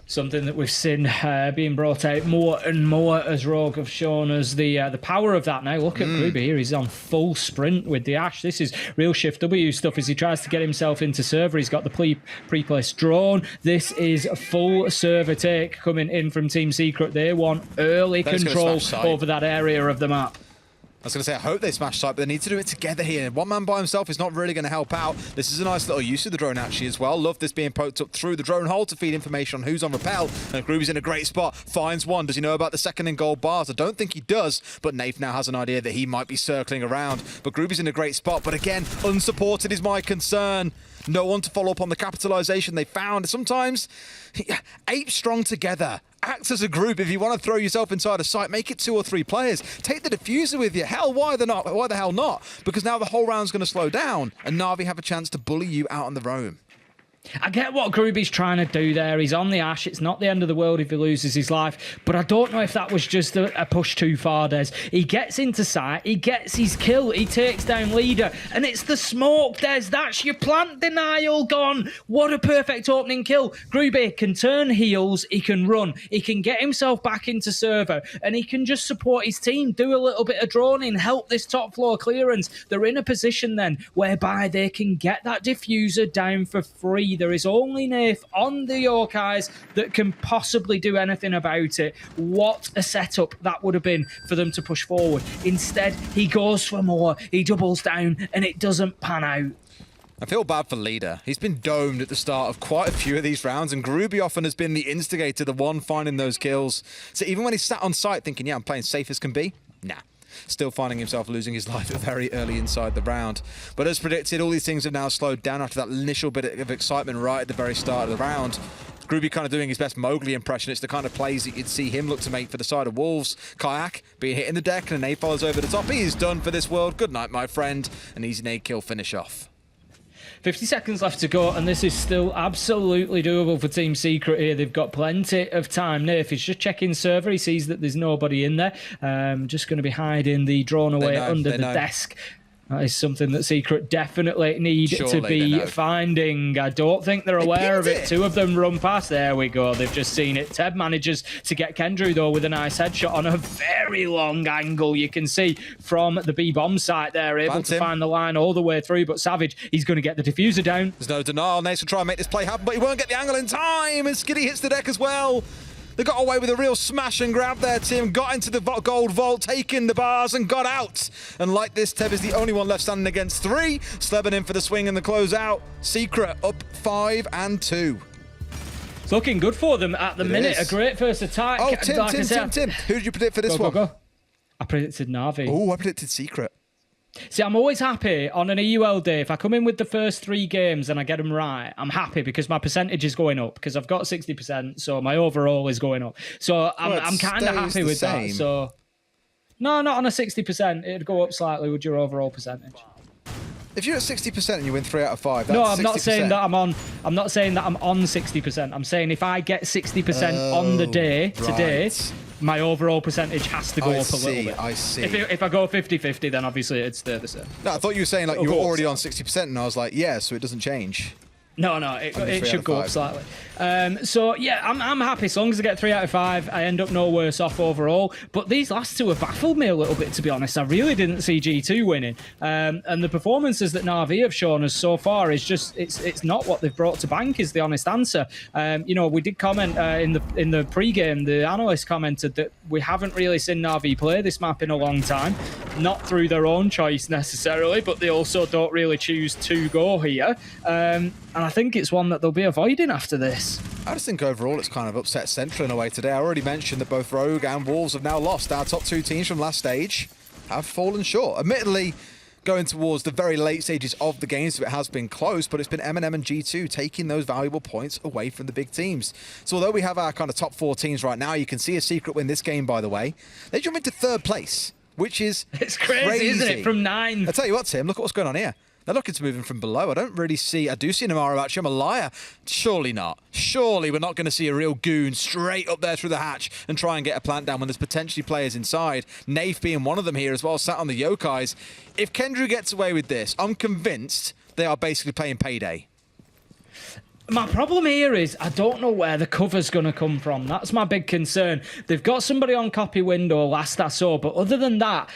Something that we've seen being brought out more and more as Rogue have shown us the power of that now. Look at Gruby here. He's on full sprint with the Ash. This is real Shift W stuff as he tries to get himself into server. He's got the pre-placed drone. This is a full server take coming in from Team Secret. They want early control over that area of the map. I was going to say, I hope they smash site, but they need to do it together here. One man by himself is not really going to help out. This is a nice little use of the drone, actually, as well. Love this being poked up through the drone hole to feed information on who's on rappel. And Gruby's in a great spot. Finds one. Does he know about the second in gold bars? I don't think he does, but Nath now has an idea that he might be circling around. But Gruby's in a great spot. But again, unsupported is my concern. No one to follow up on the capitalization they found. Sometimes, 8 strong together. Act as a group. If you want to throw yourself inside a site, make it 2 or 3 players. Take the diffuser with you. Hell, why the hell not? Because now the whole round's going to slow down, and Navi have a chance to bully you out on the roam. I get what Gruby's trying to do there. He's on the Ash. It's not the end of the world if he loses his life. But I don't know if that was just a push too far, Des. He gets into sight. He gets his kill. He takes down Leader. And it's the smoke, Des. That's your plant denial gone. What a perfect opening kill. Gruby can turn heals. He can run. He can get himself back into server. And he can just support his team, do a little bit of droning, help this top floor clearance. They're in a position then whereby they can get that diffuser down for free. There is only Nath on the Yorkeyes that can possibly do anything about it. What a setup that would have been for them to push forward. Instead, he goes for more. He doubles down, and it doesn't pan out. I feel bad for Leader. He's been domed at the start of quite a few of these rounds, and Gruby often has been the instigator, the one finding those kills. So even when he's sat on site thinking, yeah, I'm playing safe as can be, nah. Still finding himself losing his life very early inside the round. But as predicted, all these things have now slowed down after that initial bit of excitement right at the very start of the round. Gruby kind of doing his best Mowgli impression. It's the kind of plays that you'd see him look to make for the side of Wolves. Kayak being hit in the deck, and an nade follows over the top. He is done for this world. Good night, my friend. An easy nade kill finish off. 50 seconds left to go, and this is still absolutely doable for Team Secret here. They've got plenty of time. Nath is just checking server. He sees that there's nobody in there. Just going to be hiding the drone away under the desk. That is something that Secret definitely need to be finding. I don't think they're aware of it. 2 of them run past. There we go. They've just seen it. Teb manages to get Kendrew, though, with a nice headshot on a very long angle. You can see from the B-bomb site there, able to find the line all the way through. But Savage, he's going to get the diffuser down. There's no denial. Nace will try and make this play happen, but he won't get the angle in time. And Skiddy hits the deck as well. They got away with a real smash and grab there, Tim. Got into the gold vault, taking the bars, and got out. And like this, Teb is the only one left standing against 3. Sleben in for the swing and the closeout. Secret up 5 and 2. It's looking good for them at the minute. A great first attack. Oh, Tim. Who did you predict for this one? Go. I predicted Navi. Oh, I predicted Secret. See, I'm always happy on an EUL day. If I come in with the first 3 games and I get them right, I'm happy because my percentage is going up because I've got 60%, so my overall is going up. So I'm kind of happy with that. So no, not on a 60%. It'd go up slightly with your overall percentage. If you're at 60% and you win 3 out of 5, that's no, I'm 60%. not saying that I'm on. I'm not saying that I'm on 60%. I'm saying if I get 60% on the day today, my overall percentage has to go up a little bit. I see. If I go 50-50, then obviously it's the same. No, I thought you were saying like you were already on 60%, and I was like, yeah, so it doesn't change. No, it should go up slightly. So yeah, I'm happy. As long as I get 3 out of 5, I end up no worse off overall. But these last 2 have baffled me a little bit, to be honest. I really didn't see G2 winning. And the performances that Navi have shown us so far is just it's not what they've brought to bank, is the honest answer. We did comment in the pre-game. The analyst commented that we haven't really seen Navi play this map in a long time. Not through their own choice necessarily, but they also don't really choose to go here. And I think it's one that they'll be avoiding after this. I just think overall it's kind of upset Central in a way today. I already mentioned that both Rogue and Wolves have now lost. Our top 2 teams from last stage have fallen short. Admittedly, going towards the very late stages of the game, so it has been close, but it's been M&M and G2 taking those valuable points away from the big teams. So although we have our kind of top 4 teams right now, you can see a Secret win this game, by the way. They jump into 3rd place, which is it's crazy, isn't it? From 9. I tell you what, Tim, look at what's going on here. They're looking to move him from below. I do see Namaru actually. I'm a liar. Surely not. Surely we're not going to see a real goon straight up there through the hatch and try and get a plant down when there's potentially players inside. Nath being one of them here as well, sat on the Yokais. If Kendrew gets away with this, I'm convinced they are basically playing Payday. My problem here is I don't know where the cover's going to come from. That's my big concern. They've got somebody on copy window last I saw, but other than that,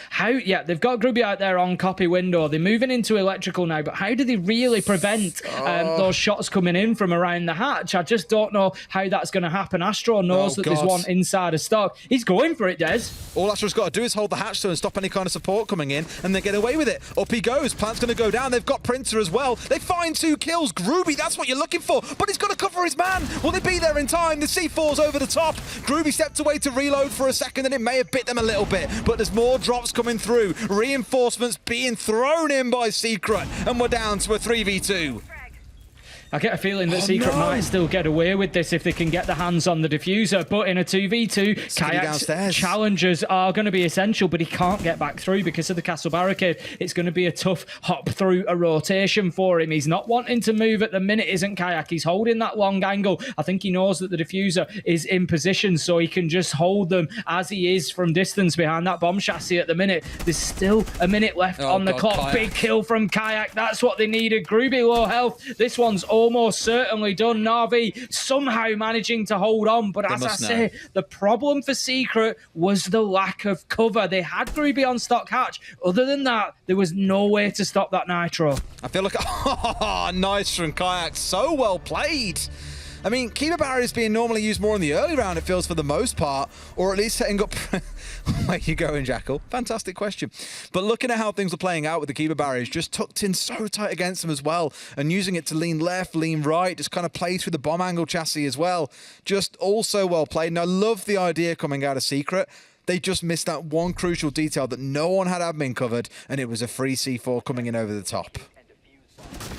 they've got Grubby out there on copy window. They're moving into electrical now, but how do they really prevent those shots coming in from around the hatch? I just don't know how that's going to happen. Astro knows that there's one inside of stock. He's going for it, Des. All Astro's got to do is hold the hatch and stop any kind of support coming in, and then get away with it. Up he goes. Plant's going to go down. They've got Printer as well. They find 2 kills. Grooby, that's what you're looking for. But he's got to cover his man. Will they be there in time? The C4's over the top. Groovy stepped away to reload for a second, and it may have bit them a little bit. But there's more drops coming through. Reinforcements being thrown in by Secret. And we're down to a 3v2. I get a feeling that Secret might still get away with this if they can get the hands on the diffuser, but in a 2v2, Kayak's challenges are going to be essential, but he can't get back through because of the castle barricade. It's going to be a tough hop through a rotation for him. He's not wanting to move at the minute, isn't Kayak? He's holding that long angle. I think he knows that the diffuser is in position, so he can just hold them as he is from distance behind that bomb chassis at the minute. There's still a minute left on the clock. Kayak. Big kill from Kayak. That's what they needed. Grooby low health. This one's almost certainly done. Navi somehow managing to hold on, but as I say, the problem for Secret was the lack of cover. They had Grooby on stock hatch. Other than that, there was no way to stop that nitro. I feel like, nice from Kayak. So well played. I mean, keeper barriers being normally used more in the early round, it feels, for the most part, or at least setting up... Where you going, Jackal? Fantastic question. But looking at how things were playing out with the keeper barriers, just tucked in so tight against them as well, and using it to lean left, lean right, just kind of play through the bomb angle chassis as well. Just also well played. And I love the idea coming out of Secret. They just missed that one crucial detail that no one had admin covered, and it was a free C4 coming in over the top.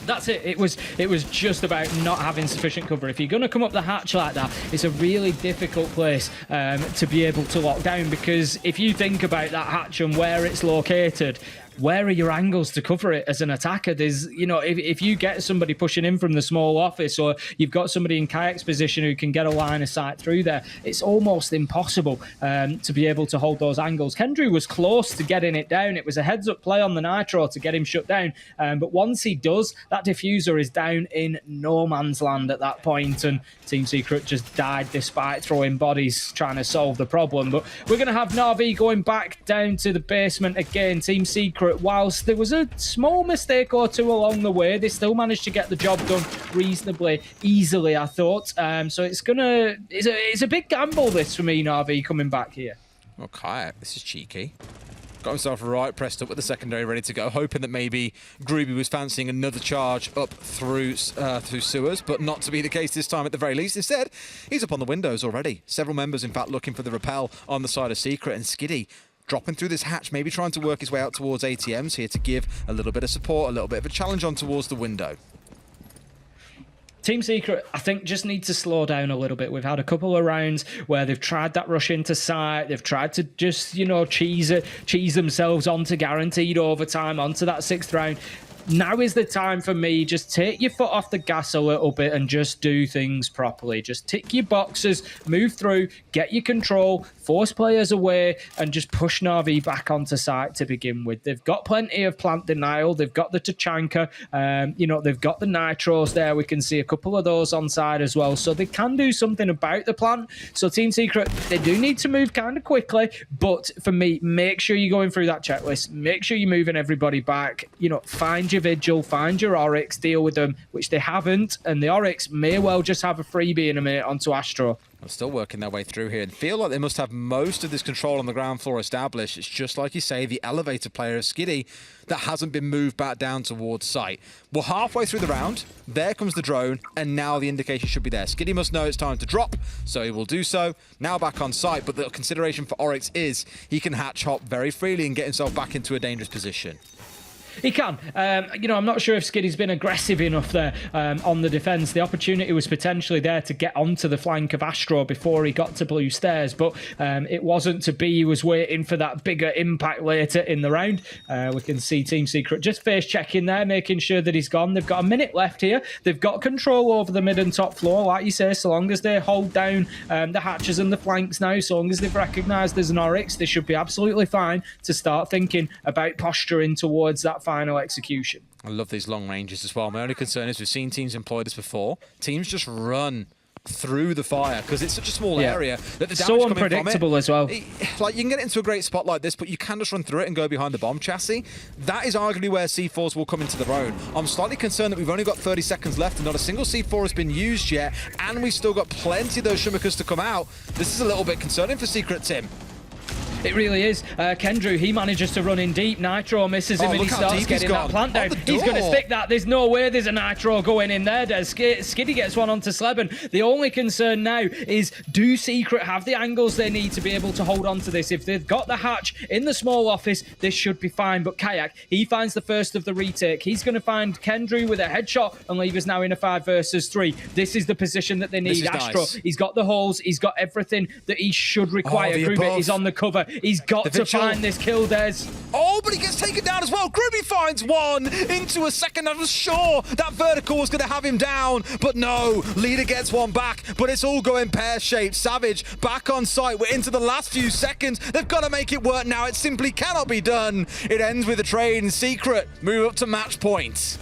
That's it. It was just about not having sufficient cover. If you're going to come up the hatch like that, it's a really difficult place to be able to lock down, because if you think about that hatch and where it's located, where are your angles to cover it as an attacker? There's, you know, if you get somebody pushing in from the small office, or you've got somebody in Kayak's position who can get a line of sight through there, it's almost impossible to be able to hold those angles. Kendry was close to getting it down. It was a heads-up play on the Nitro to get him shut down. But once he does, that diffuser is down in no man's land at that point, and Team Secret just died despite throwing bodies trying to solve the problem. But we're going to have Navi going back down to the basement again. Team Secret, whilst there was a small mistake or two along the way, they still managed to get the job done reasonably easily, I thought. So it's a big gamble, this, for me, Navi, coming back here. Okay, this is cheeky. Got himself right pressed up with the secondary ready to go, hoping that maybe Grooby was fancying another charge up through sewers, but not to be the case this time at the very least. Instead, he's up on the windows already. Several members, in fact, looking for the rappel on the side of Secret, and Skiddy dropping through this hatch, maybe trying to work his way out towards ATMs here to give a little bit of support, a little bit of a challenge on towards the window. Team Secret, I think, just need to slow down a little bit. We've had a couple of rounds where they've tried that rush into sight. They've tried to just, you know, cheese themselves onto guaranteed overtime, onto that 6th round. Now is the time for me. Just take your foot off the gas a little bit and just do things properly. Just tick your boxes, move through, get your control, force players away, and just push Navi back onto site to begin with. They've got plenty of plant denial. They've got the Tachanka. You know, they've got the Nitros there. We can see a couple of those on side as well. So they can do something about the plant. So Team Secret, they do need to move kind of quickly. But for me, make sure you're going through that checklist. Make sure you're moving everybody back. You know, find your Vigil, find your Oryx, deal with them, which they haven't, and the Oryx may well just have a freebie in a minute onto Astro. They're still working their way through here and feel like they must have most of this control on the ground floor established. It's just like you say, the elevator player is Skiddy that hasn't been moved back down towards site. We're halfway through the round. There comes the drone, and now the indication should be there. Skiddy must know it's time to drop, so he will do so. Now back on site, but the consideration for Oryx is he can hatch hop very freely and get himself back into a dangerous position. He can. You know, I'm not sure if Skiddy's been aggressive enough there on the defence. The opportunity was potentially there to get onto the flank of Astro before he got to blue stairs, but it wasn't to be. He was waiting for that bigger impact later in the round. We can see Team Secret just face checking there, making sure that he's gone. They've got a minute left here. They've got control over the mid and top floor, like you say, so long as they hold down the hatches and the flanks now, so long as they've recognised there's an Oryx, they should be absolutely fine to start thinking about posturing towards that that final execution. I love these long ranges as well. My only concern is we've seen teams employ this before. Teams just run through the fire because it's such a small area that the damage so unpredictable as well. Like, you can get into a great spot like this, but you can just run through it and go behind the bomb chassis. That is arguably where C4s will come into their own. I'm slightly concerned that we've only got 30 seconds left and not a single C4 has been used yet, and we've still got plenty of those Shumikas to come out. This is a little bit concerning for Secret, Tim. It really is. Kendrew, he manages to run in deep. Nitro misses him and he starts getting that plant down. He's going to stick that. There's no way there's a Nitro going in there. Skiddy gets one onto Sleben. The only concern now is, do Secret have the angles they need to be able to hold on to this? If they've got the hatch in the small office, this should be fine. But Kayak, he finds the first of the retake. He's going to find Kendrew with a headshot and leave us now in a 5 versus 3. This is the position that they need. Astro, nice. He's got the holes. He's got everything that he should require. Grubit is on the cover. He's got to find this kill, Des. Oh, but he gets taken down as well. Gruby finds one into a second. I was sure that vertical was going to have him down, but no. Leader gets one back, but it's all going pear-shaped. Savage back on site. We're into the last few seconds. They've got to make it work now. It simply cannot be done. It ends with a trade, and Secret move up to match point.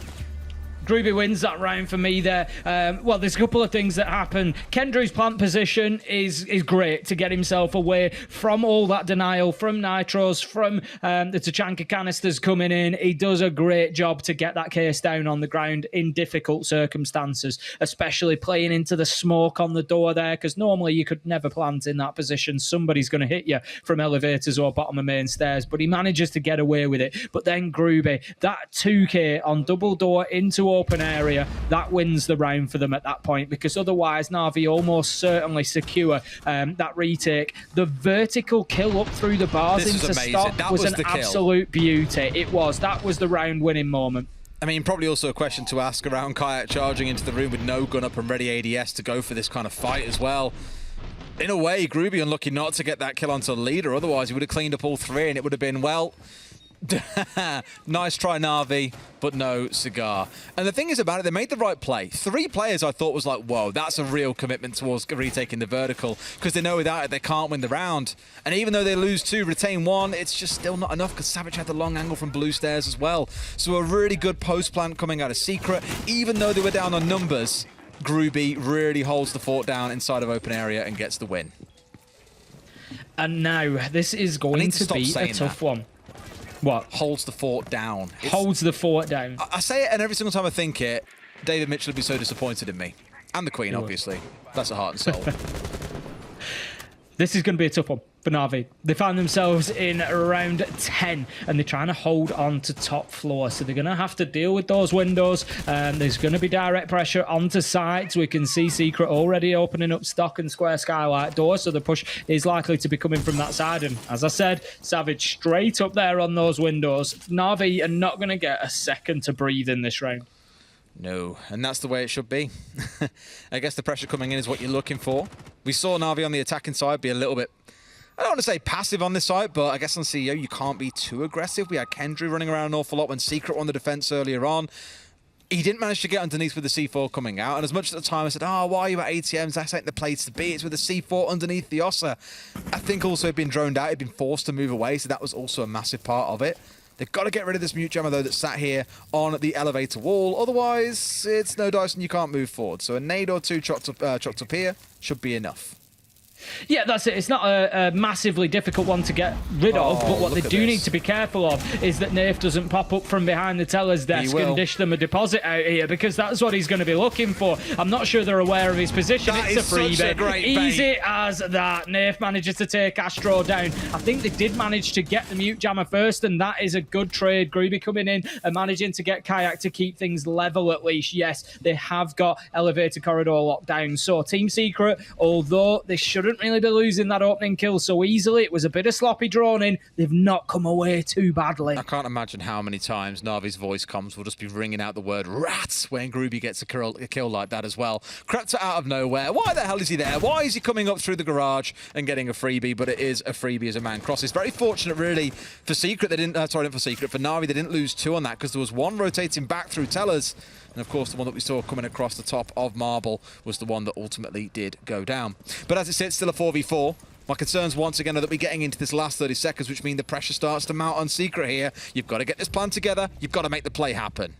Gruby wins that round for me there. Well, there's a couple of things that happen. Kendrew's plant position is great to get himself away from all that denial, from Nitros, from the Tachanka canisters coming in. He does a great job to get that case down on the ground in difficult circumstances, especially playing into the smoke on the door there, because normally you could never plant in that position. Somebody's going to hit you from elevators or bottom of main stairs, but he manages to get away with it. But then Gruby, that 2K on double door into open area, that wins the round for them at that point, because otherwise Navi almost certainly secure that retake. The vertical kill up through the bars into stock was an absolute beauty. It was. That was the round winning moment. I mean, probably also a question to ask around Kayak charging into the room with no gun up and ready ADS to go for this kind of fight as well. In a way, Gruby unlucky not to get that kill onto the leader, otherwise he would have cleaned up all 3 and it would have been, well, nice try, Navi, but no cigar. And the thing is about it, they made the right play. 3 players I thought was like, whoa, that's a real commitment towards retaking the vertical, because they know without it they can't win the round. And even though they lose 2, retain 1, it's just still not enough, because Savage had the long angle from blue stairs as well. So a really good post plant coming out of Secret. Even though they were down on numbers, Gruby really holds the fort down inside of open area and gets the win. And now this is going to be a tough one. What? Holds the fort down. Holds the fort down. I say it, and every single time I think it, David Mitchell would be so disappointed in me. And the Queen, obviously. That's a heart and soul. This is going to be a tough one for Navi. They find themselves in round 10 and they're trying to hold on to top floor. So they're going to have to deal with those windows. There's going to be direct pressure onto sites. We can see Secret already opening up stock and square skylight doors. So the push is likely to be coming from that side. And as I said, Savage straight up there on those windows. Navi are not going to get a second to breathe in this round. No, and that's the way it should be. I guess the pressure coming in is what you're looking for. We saw Navi on the attacking side be a little bit, I don't want to say passive on this side, but I guess on CEO you can't be too aggressive. We had Kendrew running around an awful lot when Secret won the defense earlier on. He didn't manage to get underneath with the C4 coming out, and as much at the time I said, oh, why are you at ATMs? That's ain't the place to be. It's with the C4 underneath the Ossa. I think also he'd been droned out, he'd been forced to move away, so that was also a massive part of it. They've got to get rid of this mute jammer, though, that sat here on the elevator wall. Otherwise, it's no dice and you can't move forward. So a nade or 2 chopped up here should be enough. Yeah, that's it. It's not a massively difficult one to get rid of, but what they do need to be careful of is that Nath doesn't pop up from behind the teller's desk and dish them a deposit out here, because that's what he's going to be looking for. I'm not sure they're aware of his position. It's a freebie. Easy as that. Nath manages to take Astro down. I think they did manage to get the mute jammer first, and that is a good trade. Gruby coming in and managing to get Kayak to keep things level at least. Yes, they have got elevator corridor locked down. So Team Secret, although they shouldn't really be losing that opening kill so easily, it was a bit of sloppy drawn in, they've not come away too badly. I can't imagine how many times Navi's voice comms will just be ringing out the word rats when Gruby gets a kill like that as well. Crept it out of nowhere. Why the hell is he there? Why is he coming up through the garage and getting a freebie? But it is a freebie as a man crosses. Very fortunate really for Secret. They didn't, not for Secret, for Navi, they didn't lose 2 on that, because there was 1 rotating back through tellers. And of course, the one that we saw coming across the top of Marble was the one that ultimately did go down. But as it sits, still a 4v4. My concerns once again are that we're getting into this last 30 seconds, which mean the pressure starts to mount on Secret here. You've got to get this plan together. You've got to make the play happen.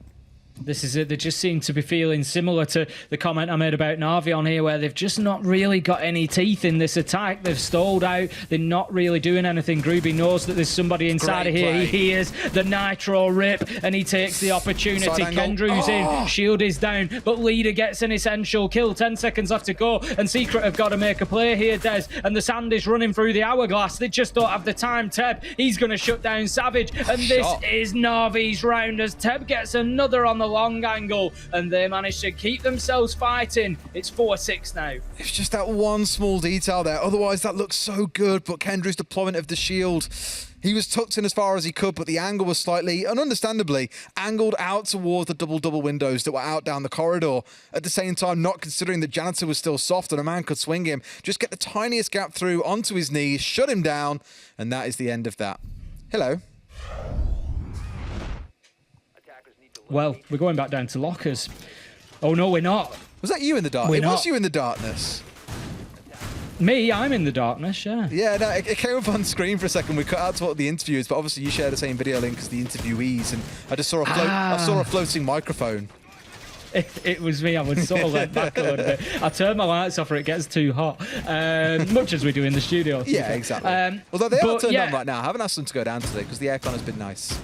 This is it. They just seem to be feeling similar to the comment I made about Navi on here, where they've just not really got any teeth in this attack. They've stalled out. They're not really doing anything. Groovy knows that there's somebody inside of here. He hears the Nitro rip, and he takes the opportunity. Kendrew's in. Shield is down, but Leader gets an essential kill. 10 seconds left to go, and Secret have got to make a play here, Des. And the sand is running through the hourglass. They just don't have the time. Teb, he's going to shut down Savage, and this is Navi's round as Teb gets another on the long angle, and they manage to keep themselves fighting. It's 4-6 now. It's just that one small detail there. Otherwise, that looks so good, but Kendrew's deployment of the shield, he was tucked in as far as he could, but the angle was slightly, and understandably, angled out towards the double-double windows that were out down the corridor. At the same time, not considering that Janitor was still soft and a man could swing him, just get the tiniest gap through onto his knees, shut him down, and that is the end of that. Hello. Well, we're going back down to lockers. Oh, no, we're not. Was that you in the dark? It was you in the darkness. Me, I'm in the darkness, yeah. Yeah, no, it came up on screen for a second. We cut out to what the interview is, but obviously you share the same video link as the interviewees, and I just saw I saw a floating microphone. It was me. I was sort of let back a little bit. I turned my lights off or it gets too hot, much as we do in the studio. Yeah, exactly. Although they are turned on right now. I haven't asked them to go down today because the aircon has been nice.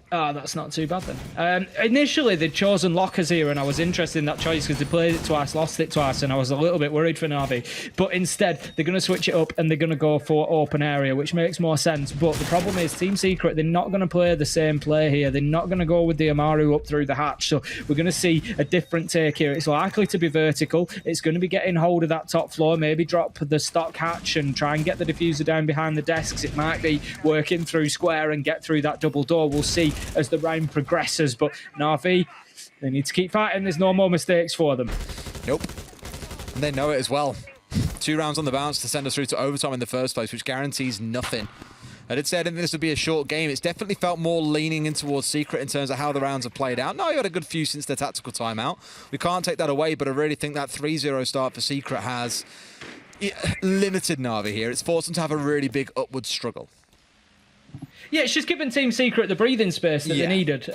Oh, that's not too bad then. Initially, they'd chosen lockers here, and I was interested in that choice because they played it twice, lost it twice, and I was a little bit worried for Navi. But instead, they're going to switch it up, and they're going to go for open area, which makes more sense. But the problem is, Team Secret, they're not going to play the same play here. They're not going to go with the Amaru up through the hatch. So we're going to see a different take here. It's likely to be vertical. It's going to be getting hold of that top floor, maybe drop the stock hatch and try and get the diffuser down behind the desks. It might be working through square and get through that double door. We'll see as the round progresses, but Navi, they need to keep fighting. There's no more mistakes for them. Nope. And they know it as well. 2 rounds on the bounce to send us through to overtime in the first place, which guarantees nothing. I did say I didn't think this would be a short game. It's definitely felt more leaning in towards Secret in terms of how the rounds have played out. No, you had a good few since their tactical timeout. We can't take that away, but I really think that 3-0 start for Secret has limited Navi here. It's forced them to have a really big upward struggle. Yeah, it's just given Team Secret the breathing space that they needed.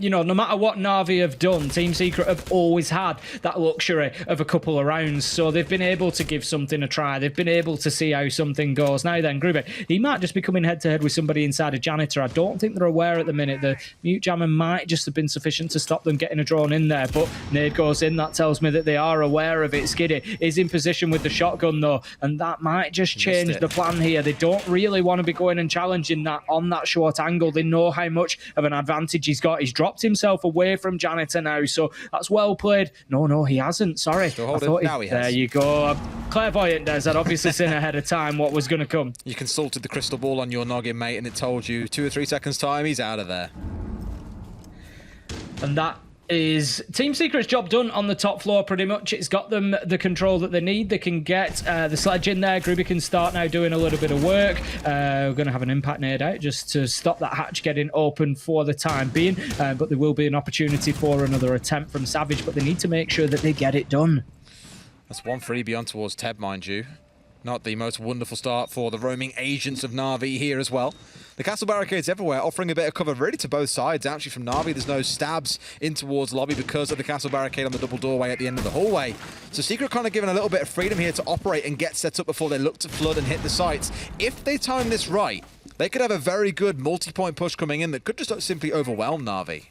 You know, no matter what Navi have done, Team Secret have always had that luxury of a couple of rounds. So they've been able to give something a try. They've been able to see how something goes. Now then, Groovy, he might just be coming head-to-head with somebody inside a Janitor. I don't think they're aware at the minute. The mute jammer might just have been sufficient to stop them getting a drone in there. But Nade goes in. That tells me that they are aware of it. Skiddy is in position with the shotgun, though, and that might just change the plan here. They don't really want to be going and challenging that on that short angle. They know how much of an advantage he's got. He's dropped himself away from Janitor now, so that's well played. No, he hasn't. Sorry. Still holding. Now he has. There you go. Clairvoyant Des had obviously seen ahead of time what was going to come. You consulted the crystal ball on your noggin, mate, and it told you 2 or 3 seconds time, he's out of there. And that is Team Secret's job done on the top floor pretty much. It's got them the control that they need. They can get the sledge in there. Groovy can start now doing a little bit of work. We're going to have an impact nade out just to stop that hatch getting open for the time being. But there will be an opportunity for another attempt from Savage, but they need to make sure that they get it done. That's 1 freebie on towards Teb, mind you. Not the most wonderful start for the roaming agents of Navi here as well. The castle barricades everywhere, offering a bit of cover really to both sides. Actually, from Navi, there's no stabs in towards lobby because of the castle barricade on the double doorway at the end of the hallway. So Secret kind of given a little bit of freedom here to operate and get set up before they look to flood and hit the sites. If they time this right, they could have a very good multi-point push coming in that could just simply overwhelm Navi.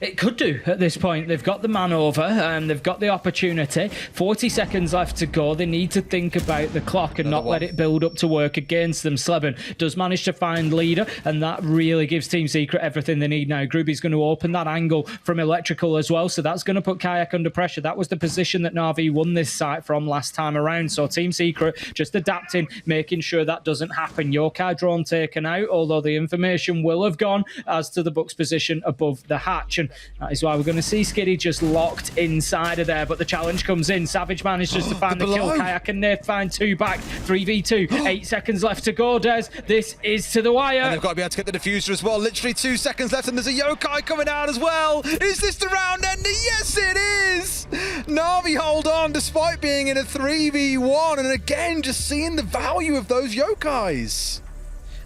It could do at this point. They've got the man over and they've got the opportunity. 40 seconds left to go. They need to think about the clock and not let it build up to work against them. Sleben does manage to find leader, and that really gives Team Secret everything they need now. Groovy's going to open that angle from electrical as well, so that's going to put Kayak under pressure. That was the position that Navi won this site from last time around. So Team Secret just adapting, making sure that doesn't happen. Yokai drone taken out, although the information will have gone as to the Bucks' position above the hatch. And happen. That is why we're going to see Skiddy just locked inside of there, but the challenge comes in. Savage manages to find the kill. Kayak and Nath find 2 back. 3v2. 8 seconds left to go, Des. This is to the wire. And they've got to be able to get the diffuser as well. Literally 2 seconds left, and there's a Yokai coming out as well. Is this the round ender? Yes, it is! Navi hold on despite being in a 3v1, and again, just seeing the value of those Yokais.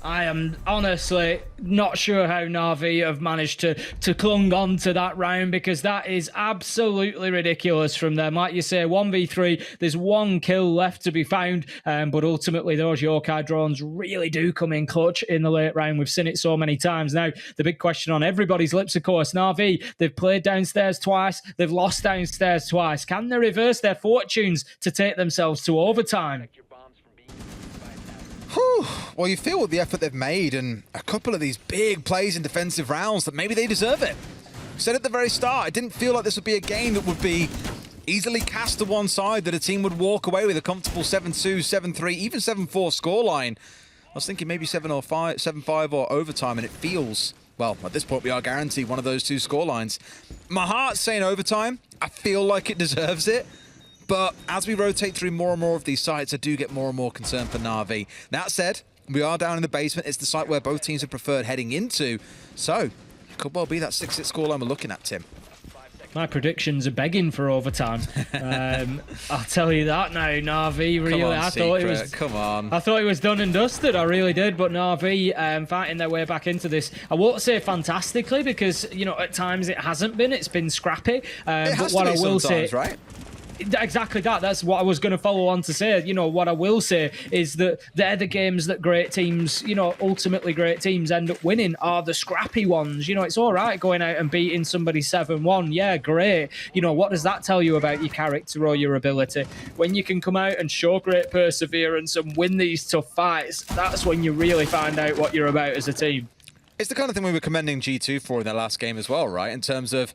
I am honestly not sure how Navi have managed to clung on to that round, because that is absolutely ridiculous from them. Like you say, 1v3, there's 1 kill left to be found, but ultimately those Yokai drones really do come in clutch in the late round. We've seen it so many times. Now, the big question on everybody's lips, of course, Navi, they've played downstairs twice, they've lost downstairs twice. Can they reverse their fortunes to take themselves to overtime? Whew. Well, you feel with the effort they've made and a couple of these big plays in defensive rounds that maybe they deserve it. Said at the very start, it didn't feel like this would be a game that would be easily cast to one side, that a team would walk away with a comfortable 7-2, 7-3, even 7-4 scoreline. I was thinking maybe 7-5 or overtime, and it feels, well, at this point we are guaranteed one of those 2 scorelines. My heart's saying overtime. I feel like it deserves it. But as we rotate through more and more of these sites, I do get more and more concerned for Navi. That said, we are down in the basement. It's the site where both teams have preferred heading into. So, it could well be that 6-6 scoreline we're looking at, Tim. My predictions are begging for overtime. I'll tell you that now, Navi. Really, Come on, I thought it was. Come on. I thought it was done and dusted. I really did. But Navi fighting their way back into this. I won't say fantastically, because at times it hasn't been. It's been scrappy. But what I will say, right? Exactly that. That's what I was going to follow on to say. What I will say is that they're the games that great teams, ultimately great teams end up winning, are the scrappy ones. It's all right going out and beating somebody 7-1. Yeah, great. What does that tell you about your character or your ability? When you can come out and show great perseverance and win these tough fights, that's when you really find out what you're about as a team. It's the kind of thing we were commending G2 for in their last game as well, right? In terms of,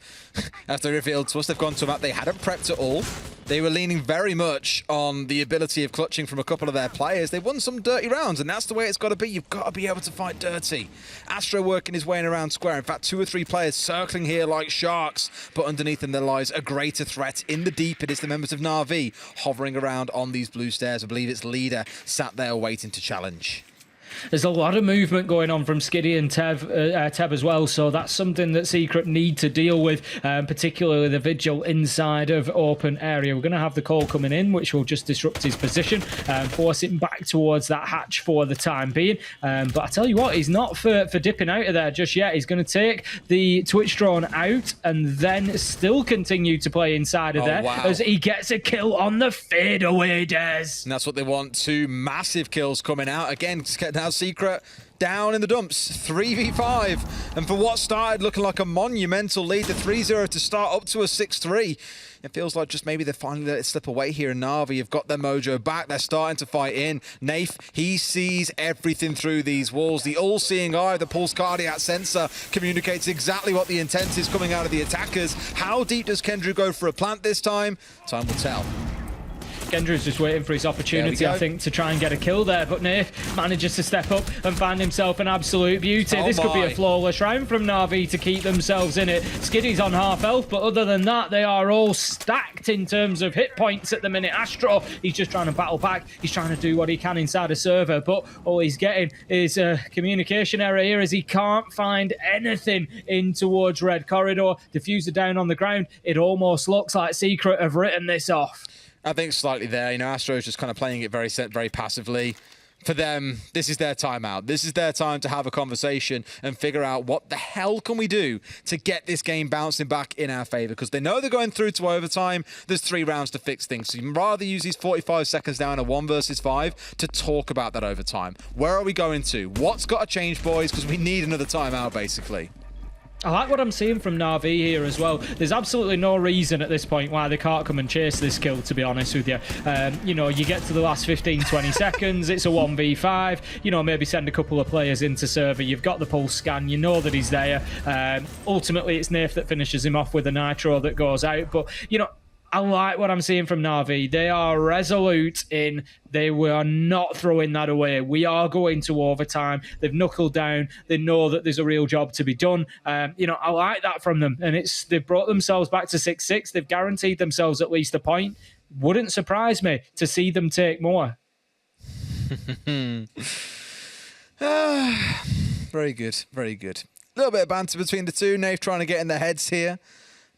as they revealed to us, they've gone to a map they hadn't prepped at all. They were leaning very much on the ability of clutching from a couple of their players. They won some dirty rounds, and that's the way it's got to be. You've got to be able to fight dirty. Astro working his way in around square. In fact, 2 or 3 players circling here like sharks, but underneath them there lies a greater threat. In the deep, it is the members of Navi hovering around on these blue stairs. I believe its leader sat there waiting to challenge. There's a lot of movement going on from Skiddy and Teb as well, so that's something that Secret need to deal with, particularly the Vigil inside of open area. We're going to have the call coming in, which will just disrupt his position, force him back towards that hatch for the time being. But I tell you what, he's not for dipping out of there just yet. He's going to take the Twitch drone out and then still continue to play inside of there, wow, as he gets a kill on the fadeaway, Des. And that's what they want. 2 massive kills coming out. Again, now Secret down in the dumps, 3v5. And for what started looking like a monumental lead, the 3-0 to start up to a 6-3. It feels like just maybe they finally let it slip away here. And Navi have got their mojo back. They're starting to fight in. Nath, he sees everything through these walls. The all-seeing eye, the pulse cardiac sensor, communicates exactly what the intent is coming out of the attackers. How deep does Kendrew go for a plant this time? Time will tell. Kendrew's just waiting for his opportunity, I think, to try and get a kill there. But Nath manages to step up and find himself an absolute beauty. This could be a flawless round from Navi to keep themselves in it. Skiddy's on half health, but other than that, they are all stacked in terms of hit points at the minute. Astro, he's just trying to battle back. He's trying to do what he can inside a server, but all he's getting is a communication error here as he can't find anything in towards Red Corridor. Diffuser down on the ground. It almost looks like Secret have written this off. I think slightly there. Astro's just kind of playing it very passively. For them, this is their timeout. This is their time to have a conversation and figure out what the hell can we do to get this game bouncing back in our favor, because they know they're going through to overtime. There's 3 rounds to fix things. So you'd rather use these 45 seconds down a 1 versus 5 to talk about that overtime. Where are we going to? What's got to change, boys? Because we need another timeout, basically. I like what I'm seeing from Navi here as well. There's absolutely no reason at this point why they can't come and chase this kill, to be honest with you. You get to the last 15, 20 seconds, it's a 1v5, maybe send a couple of players into server. You've got the pulse scan, you know that he's there. Ultimately, it's Nath that finishes him off with a nitro that goes out. But, I like what I'm seeing from Navi. They are resolute in they were not throwing that away. We are going to overtime. They've knuckled down. They know that there's a real job to be done. I like that from them. And they've brought themselves back to 6-6. They've guaranteed themselves at least a point. Wouldn't surprise me to see them take more. Very good, very good. A little bit of banter between the two. Nave trying to get in their heads here.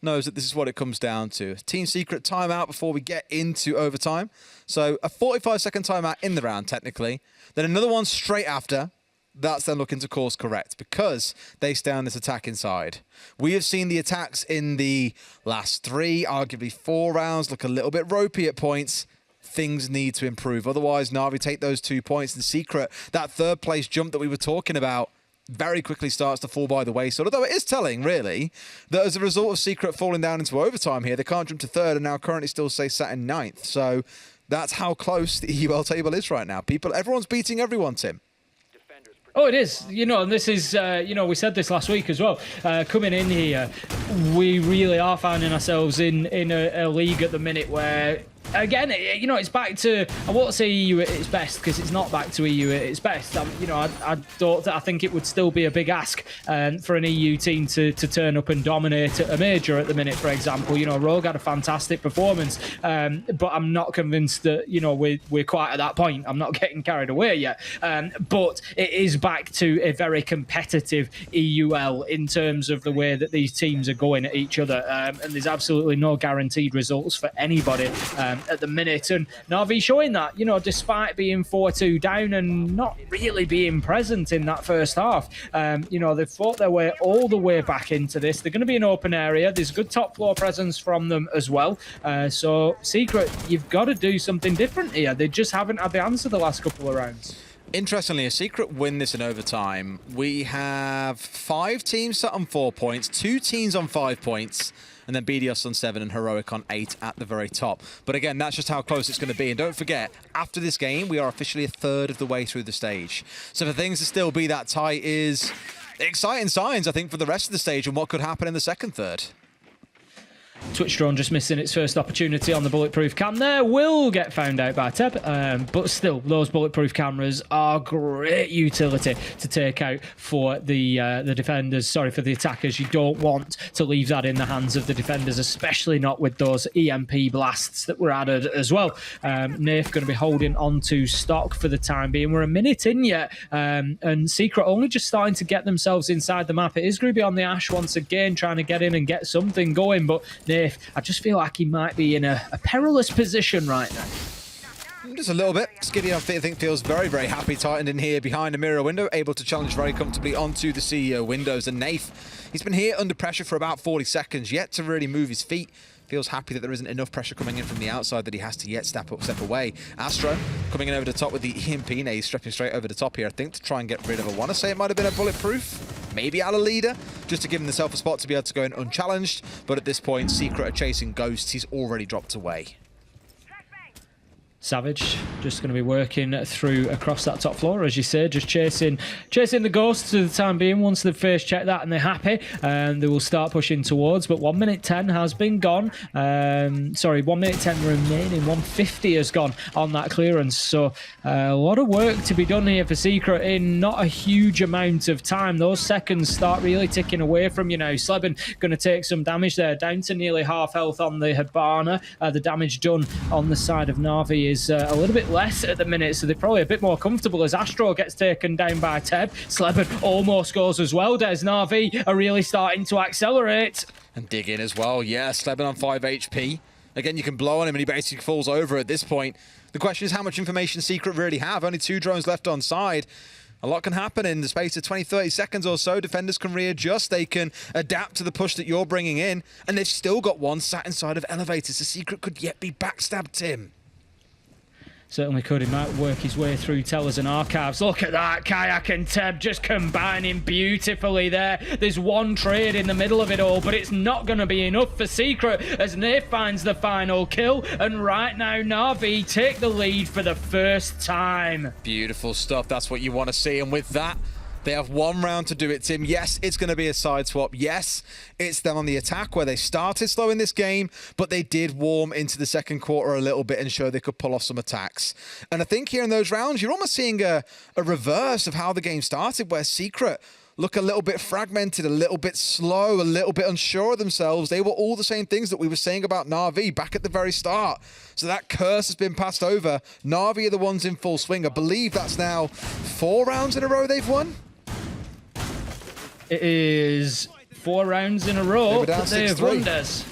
Knows that this is what it comes down to. Team Secret timeout before we get into overtime. So a 45-second timeout in the round, technically. Then another one straight after. That's then looking to course correct because they stay on this attack inside. We have seen the attacks in the last 3, arguably 4 rounds look a little bit ropey at points. Things need to improve. Otherwise, Navi take those 2 points. And Secret, that 3rd place jump that we were talking about, very quickly starts to fall by the wayside. Although it is telling, really, that as a result of Secret falling down into overtime here, they can't jump to 3rd and now currently still stay sat in 9th. So that's how close the EUL table is right now. Everyone's beating everyone, Tim. Oh, it is. And this is, we said this last week as well. Coming in here, we really are finding ourselves in a league at the minute where, again, it's back to, I won't say EU at its best because it's not back to EU at its best. I think it would still be a big ask for an EU team to turn up and dominate at a major at the minute, for example. Rogue had a fantastic performance, but I'm not convinced that, we're quite at that point. I'm not getting carried away yet. But it is back to a very competitive EUL in terms of the way that these teams are going at each other. And there's absolutely no guaranteed results for anybody at the minute, and Navi showing that, despite being 4-2 down and not really being present in that first half, they've fought their way all the way back into this. They're going to be an open area. There's good top floor presence from them as well. So Secret, you've got to do something different here. They just haven't had the answer the last couple of rounds. Interestingly, a Secret win this in overtime. We have 5 teams set on 4 points, 2 teams on 5 points, and then BDS on 7 and Heroic on 8 at the very top. But again, that's just how close it's going to be. And don't forget, after this game, we are officially a 1/3 of the way through the stage. So for things to still be that tight is exciting signs, I think, for the rest of the stage and what could happen in the second third. Twitch drone just missing its first opportunity on the bulletproof cam there. Will get found out by Teb, but still, those bulletproof cameras are great utility to take out for the defenders. Sorry, for the attackers. You don't want to leave that in the hands of the defenders, especially not with those EMP blasts that were added as well. Nath going to be holding on to stock for the time being. We're a minute in yet, and Secret only just starting to get themselves inside the map. It is going to be on the Ash once again, trying to get in and get something going, but I just feel like he might be in a perilous position right now. Just a little bit. Skiddy, I think, feels very, very happy tightened in here behind a mirror window, able to challenge very comfortably onto the CEO windows. And Nath, he's been here under pressure for about 40 seconds, yet to really move his feet. Feels happy that there isn't enough pressure coming in from the outside that he has to yet step away. Astro coming in over the top with the EMP. Now he's stepping straight over the top here, I think, to try and get rid of. I want to say it might have been a bulletproof, maybe out a leader, just to give himself a spot to be able to go in unchallenged. But at this point, Secret are chasing ghosts. He's already dropped away. Savage just going to be working through across that top floor, as you say, just chasing the ghosts for the time being. Once they've first checked that and they're happy, they will start pushing towards. But 1 minute 10 has been gone. 1 minute 10 remaining. 150 has gone on that clearance. So a lot of work to be done here for Secret in not a huge amount of time. Those seconds start really ticking away from you now. Sleben going to take some damage there, down to nearly half health on the Hibana. The damage done on the side of Navi is a little bit less at the minute, so they're probably a bit more comfortable as Astro gets taken down by Teb. Sleben almost goes as well. Des Navi are really starting to accelerate. And dig in as well. Yeah, Sleben on 5 HP. Again, you can blow on him and he basically falls over at this point. The question is how much information Secret really have. Only 2 drones left on side. A lot can happen in the space of 20-30 seconds or so. Defenders can readjust. They can adapt to the push that you're bringing in. And they've still got one sat inside of elevators. The Secret could yet be backstabbed, Tim. Certainly could. He might work his way through tellers and archives. Look at that. Kayak and Teb just combining beautifully there. There's one trade in the middle of it all, but it's not going to be enough for Secret as Nath finds the final kill. And right now, Navi take the lead for the first time. Beautiful stuff. That's what you want to see. And with that, They have 1 round to do it, Tim. Yes, it's going to be a side swap. Yes, it's them on the attack where they started slow in this game, but they did warm into the second quarter a little bit and show they could pull off some attacks. And I think here in those rounds, you're almost seeing a reverse of how the game started, where Secret look a little bit fragmented, a little bit slow, a little bit unsure of themselves. They were all the same things that we were saying about Navi back at the very start. So that curse has been passed over. Navi are the ones in full swing. I believe that's now 4 rounds in a row they've won. It is 4 rounds in a row that they have won this.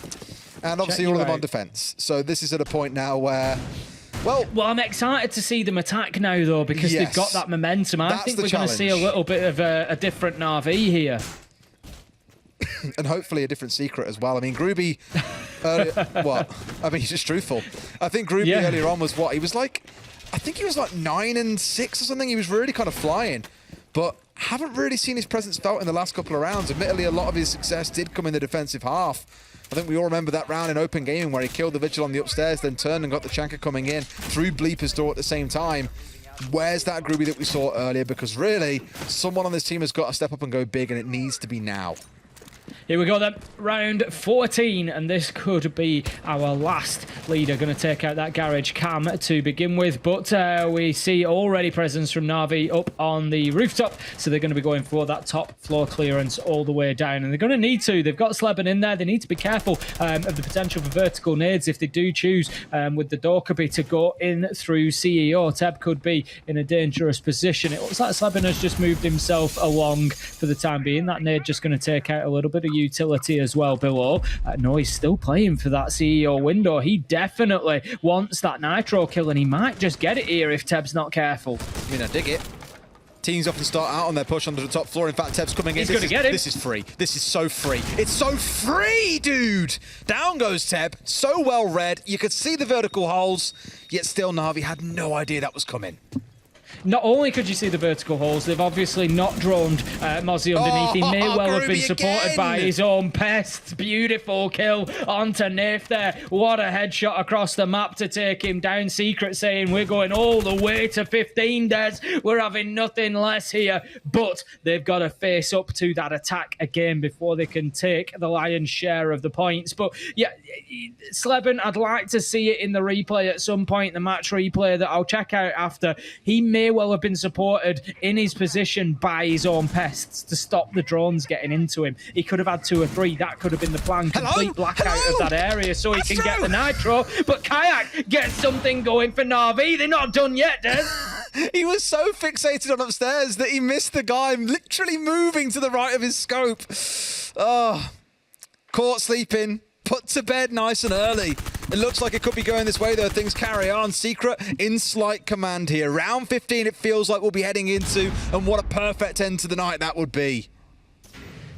And obviously all of them on defense. So this is at a point now where... Well, I'm excited to see them attack now, though, because they've got that momentum. I think we're going to see a little bit of a different Navi here. And hopefully a different Secret as well. I mean, Groovy, what? I mean, he's just truthful. I think Groovy earlier on was what? He was like, I think he was like 9 and 6 or something. He was really kind of flying. But haven't really seen his presence felt in the last couple of rounds. Admittedly, a lot of his success did come in the defensive half. I think we all remember that round in Open Gaming where he killed the Vigil on the upstairs, then turned and got the Chanka coming in through Bleeper's door at the same time. Where's that Groovy that we saw earlier? Because really, someone on this team has got to step up and go big, and it needs to be now. Here we go then, round 14, and this could be our last leader. Going to take out that garage cam to begin with, but we see already presence from Navi up on the rooftop, so they're going to be going for that top floor clearance all the way down, and they're going to need to. They've got Sleben in there. They need to be careful of the potential for vertical nades if they do choose with the Dorkaby to go in through CEO. Teb could be in a dangerous position. It looks like Sleben has just moved himself along for the time being. That nade just going to take out a little bit of utility as well below. No, he's still playing for that CEO window. He definitely wants that Nitro kill, and he might just get it here if Teb's not careful. I mean, I dig it. Teams often start out on their push onto the top floor. In fact, Teb's coming in. He's going to get him. This is free. This is so free. It's so free, dude! Down goes Teb. So well read. You could see the vertical holes, yet still Navi had no idea that was coming. Not only could you see the vertical holes, they've obviously not droned Mozzie underneath. He may well have been supported by his own pests. Beautiful kill onto Nif there. What a headshot across the map to take him down. Secret saying we're going all the way to 15, Des. We're having nothing less here. But they've got to face up to that attack again before they can take the lion's share of the points. But yeah, Sleben, I'd like to see it in the replay at some point, the match replay that I'll check out after. He may well have been supported in his position by his own pests to stop the drones getting into him. He could have had 2 or 3. That could have been the plan. Complete blackout of that area so he can get the Nitro. But Kayak gets something going for Navi. They're not done yet, Des. He was so fixated on upstairs that he missed the guy literally moving to the right of his scope. Oh, caught sleeping. Put to bed nice and early. It looks like it could be going this way, though. Things carry on. Secret in slight command here. Round 15, it feels like we'll be heading into, and what a perfect end to the night that would be.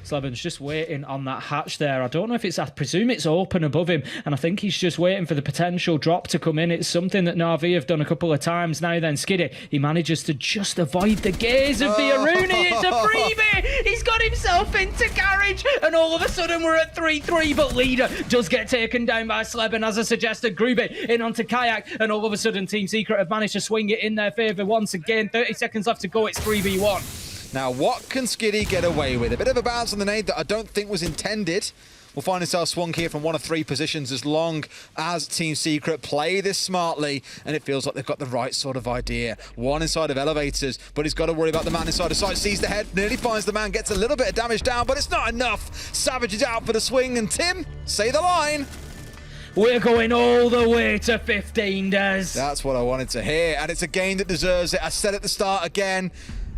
Sleben's just waiting on that hatch there. I don't know if it's, I presume it's open above him, and I think he's just waiting for the potential drop to come in. It's something that Navi have done a couple of times now then. Skiddy, he manages to just avoid the gaze of the Aruni. It's a freebie! He's got himself into garage, and all of a sudden we're at 3-3, but Leader does get taken down by Sleben, as I suggested. Gruby in onto Kayak, and all of a sudden Team Secret have managed to swing it in their favour once again. 30 seconds left to go, it's 3v1. Now, what can Skiddy get away with? A bit of a bounce on the nade that I don't think was intended. We'll find ourselves swung here from 1 of 3 positions as long as Team Secret play this smartly, and it feels like they've got the right sort of idea. One inside of elevators, but he's got to worry about the man inside of sight. Sees the head, nearly finds the man, gets a little bit of damage down, but it's not enough. Savage is out for the swing, and Tim, say the line. We're going all the way to 15, Des. That's what I wanted to hear, and it's a game that deserves it. I said at the start again,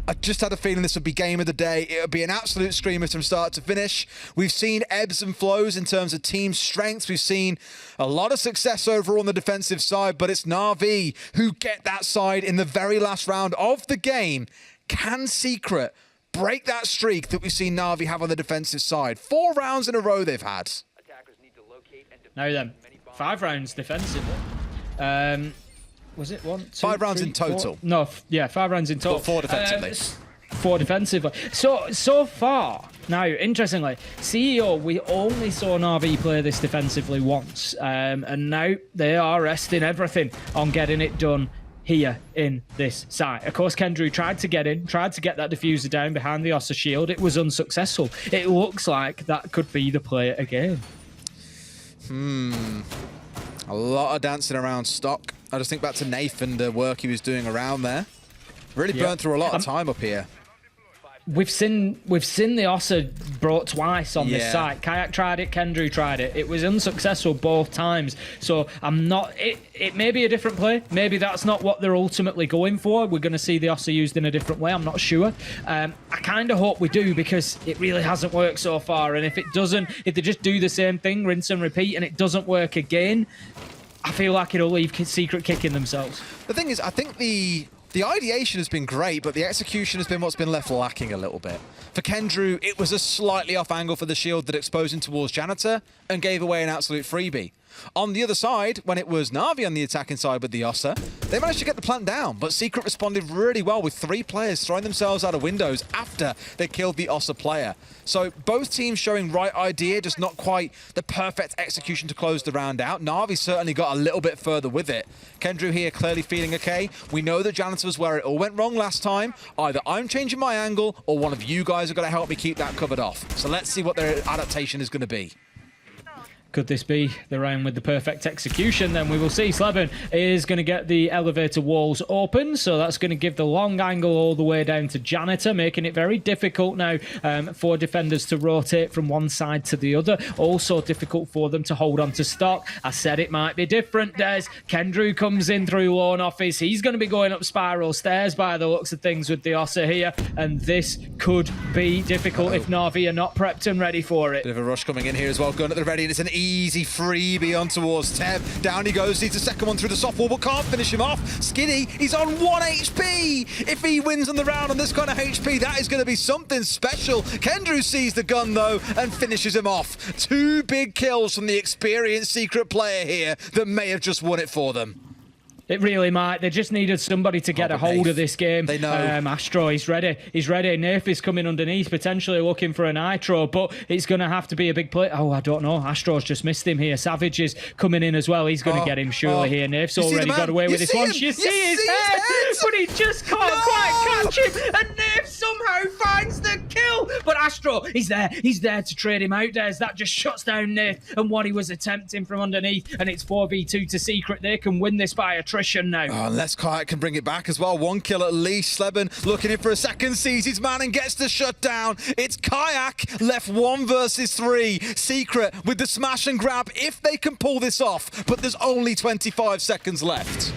I just had a feeling this would be game of the day. It would be an absolute screamer from start to finish. We've seen ebbs and flows in terms of team strengths. We've seen a lot of success overall on the defensive side, but it's Navi who get that side in the very last round of the game. Can Secret break that streak that we've seen Navi have on the defensive side? 4 rounds in a row they've had. Now then, 5 rounds defensively. Was it 1, 2, 5 rounds 3, in total. 4? No, yeah, 5 rounds in total. But 4 defensively. 4 defensively. So far, now, interestingly, CEO, we only saw Navi play this defensively once. And now they are resting everything on getting it done here in this site. Of course, Kendrew tried to get in, tried to get that diffuser down behind the Ossa shield. It was unsuccessful. It looks like that could be the play again. A lot of dancing around stock. I just think back to Nathan and the work he was doing around there. Really burnt through a lot of time up here. We've seen the Ossa brought twice on this site. Kayak tried it, Kendrew tried it. It was unsuccessful both times. So I'm not. It may be a different play. Maybe that's not what they're ultimately going for. We're going to see the Ossa used in a different way. I'm not sure. I kind of hope we do, because it really hasn't worked so far. And if it doesn't, if they just do the same thing, rinse and repeat, and it doesn't work again, I feel like it'll leave Secret kicking themselves. The thing is, I think the ideation has been great, but the execution has been what's been left lacking a little bit. For Kendrew, it was a slightly off angle for the shield that exposed him towards Janitor and gave away an absolute freebie. On the other side, when it was Navi on the attacking side with the Ossa, they managed to get the plant down, but Secret responded really well with 3 players throwing themselves out of windows after they killed the Ossa player. So both teams showing right idea, just not quite the perfect execution to close the round out. Navi certainly got a little bit further with it. Kendrew here clearly feeling okay. We know that Janitor was where it all went wrong last time. Either I'm changing my angle or one of you guys are going to help me keep that covered off. So let's see what their adaptation is going to be. Could this be the round with the perfect execution? Then we will see. Sleben is going to get the elevator walls open, so that's going to give the long angle all the way down to Janitor, making it very difficult now for defenders to rotate from one side to the other. Also difficult for them to hold on to stock. I said it might be different, Des. Kendrew comes in through Lawn Office. He's going to be going up spiral stairs by the looks of things with the Ossa here, and this could be difficult if Navi are not prepped and ready for it. Bit of a rush coming in here as well. Gun at the ready, and it's an easy freebie on towards Teb. Down he goes, needs a second one through the soft wall, but can't finish him off. Skinny, he's on 1 HP. If he wins on the round on this kind of HP, that is going to be something special. Kendrew sees the gun though and finishes him off. 2 big kills from the experienced Secret player here that may have just won it for them. It really might. They just needed somebody to get a hold of this game. They know. Astro, he's ready. He's ready. Nath is coming underneath, potentially looking for a nitro, but it's going to have to be a big play. Oh, I don't know. Astro's just missed him here. Savage is coming in as well. He's going to get him surely here. Nath's already got away with this one. You see his head, but he just can't quite catch him. And Nath somehow finds the kill. But Astro, he's there. He's there to trade him out. That just shuts down Nath and what he was attempting from underneath. And it's 4v2 to Secret. They can win this by attrition now. Oh, unless Kayak can bring it back as well. 1 kill at least. Sleben looking in for a second, sees his man and gets the shutdown. It's Kayak left 1 versus 3. Secret with the smash and grab if they can pull this off, but there's only 25 seconds left.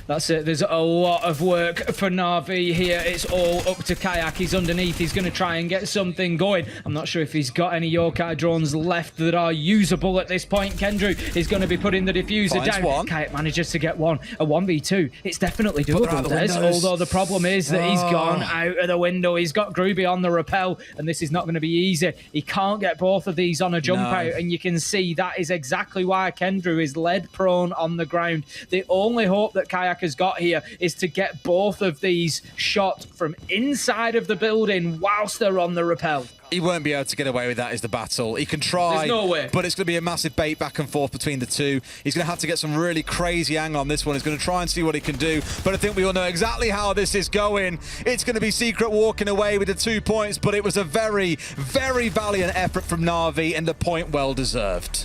That's it. There's a lot of work for Navi here. It's all up to Kayak. He's underneath. He's going to try and get something going. I'm not sure if he's got any Yokai drones left that are usable at this point. Kendrew is going to be putting the diffuser down. One. Kayak manages to get one. A 1v2. It's definitely doable, Des. Although the problem is that he's gone out of the window. He's got Groovy on the rappel, and this is not going to be easy. He can't get both of these on a jump out, and you can see that is exactly why Kendrew is lead prone on the ground. The only hope that Kayak has got here is to get both of these shot from inside of the building whilst they're on the rappel. He won't be able to get away with that is the battle. He can try, there's no way. But it's going to be a massive bait back and forth between the two. He's going to have to get some really crazy angle on this one. He's going to try and see what he can do, but I think we all know exactly how this is going. It's going to be Secret walking away with the 2 points, but it was a very, very valiant effort from Navi and the point well deserved.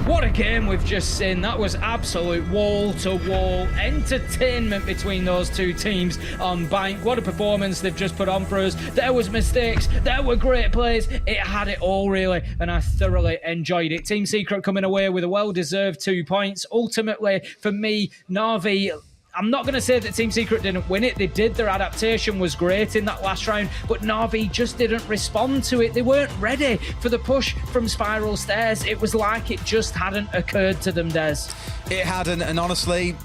What a game we've just seen. That was absolute wall-to-wall entertainment between those two teams on Bank. What a performance they've just put on for us. There was mistakes, there were great plays. It had it all, really, and I thoroughly enjoyed it. Team Secret coming away with a well-deserved 2 points. Ultimately, for me, Navi... I'm not going to say that Team Secret didn't win it. They did. Their adaptation was great in that last round, but Navi just didn't respond to it. They weren't ready for the push from Spiral Stairs. It was like it just hadn't occurred to them, Des. It hadn't, and honestly,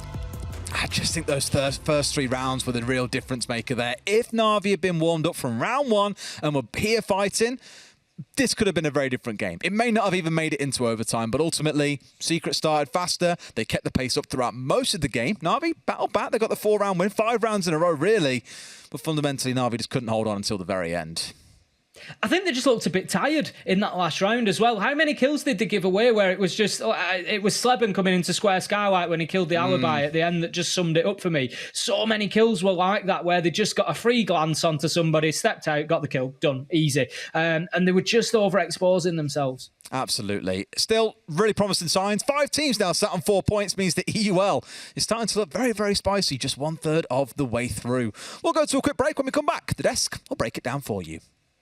I just think those first 3 rounds were the real difference maker there. If Navi had been warmed up from round 1 and were here fighting, this could have been a very different game. It may not have even made it into overtime, but ultimately, Secret started faster. They kept the pace up throughout most of the game. Navi battled back. They got the 4-round win, 5 rounds in a row, really. But fundamentally, Navi just couldn't hold on until the very end. I think they just looked a bit tired in that last round as well. How many kills did they give away where it was just, it was Sleben coming into Square Skylight when he killed the Alibi at the end that just summed it up for me. So many kills were like that where they just got a free glance onto somebody, stepped out, got the kill, done, easy. And they were just overexposing themselves. Absolutely. Still really promising signs. 5 teams now sat on 4 points means the EUL is starting to look very, very spicy, just 1/3 of the way through. We'll go to a quick break. When we come back, the desk will break it down for you.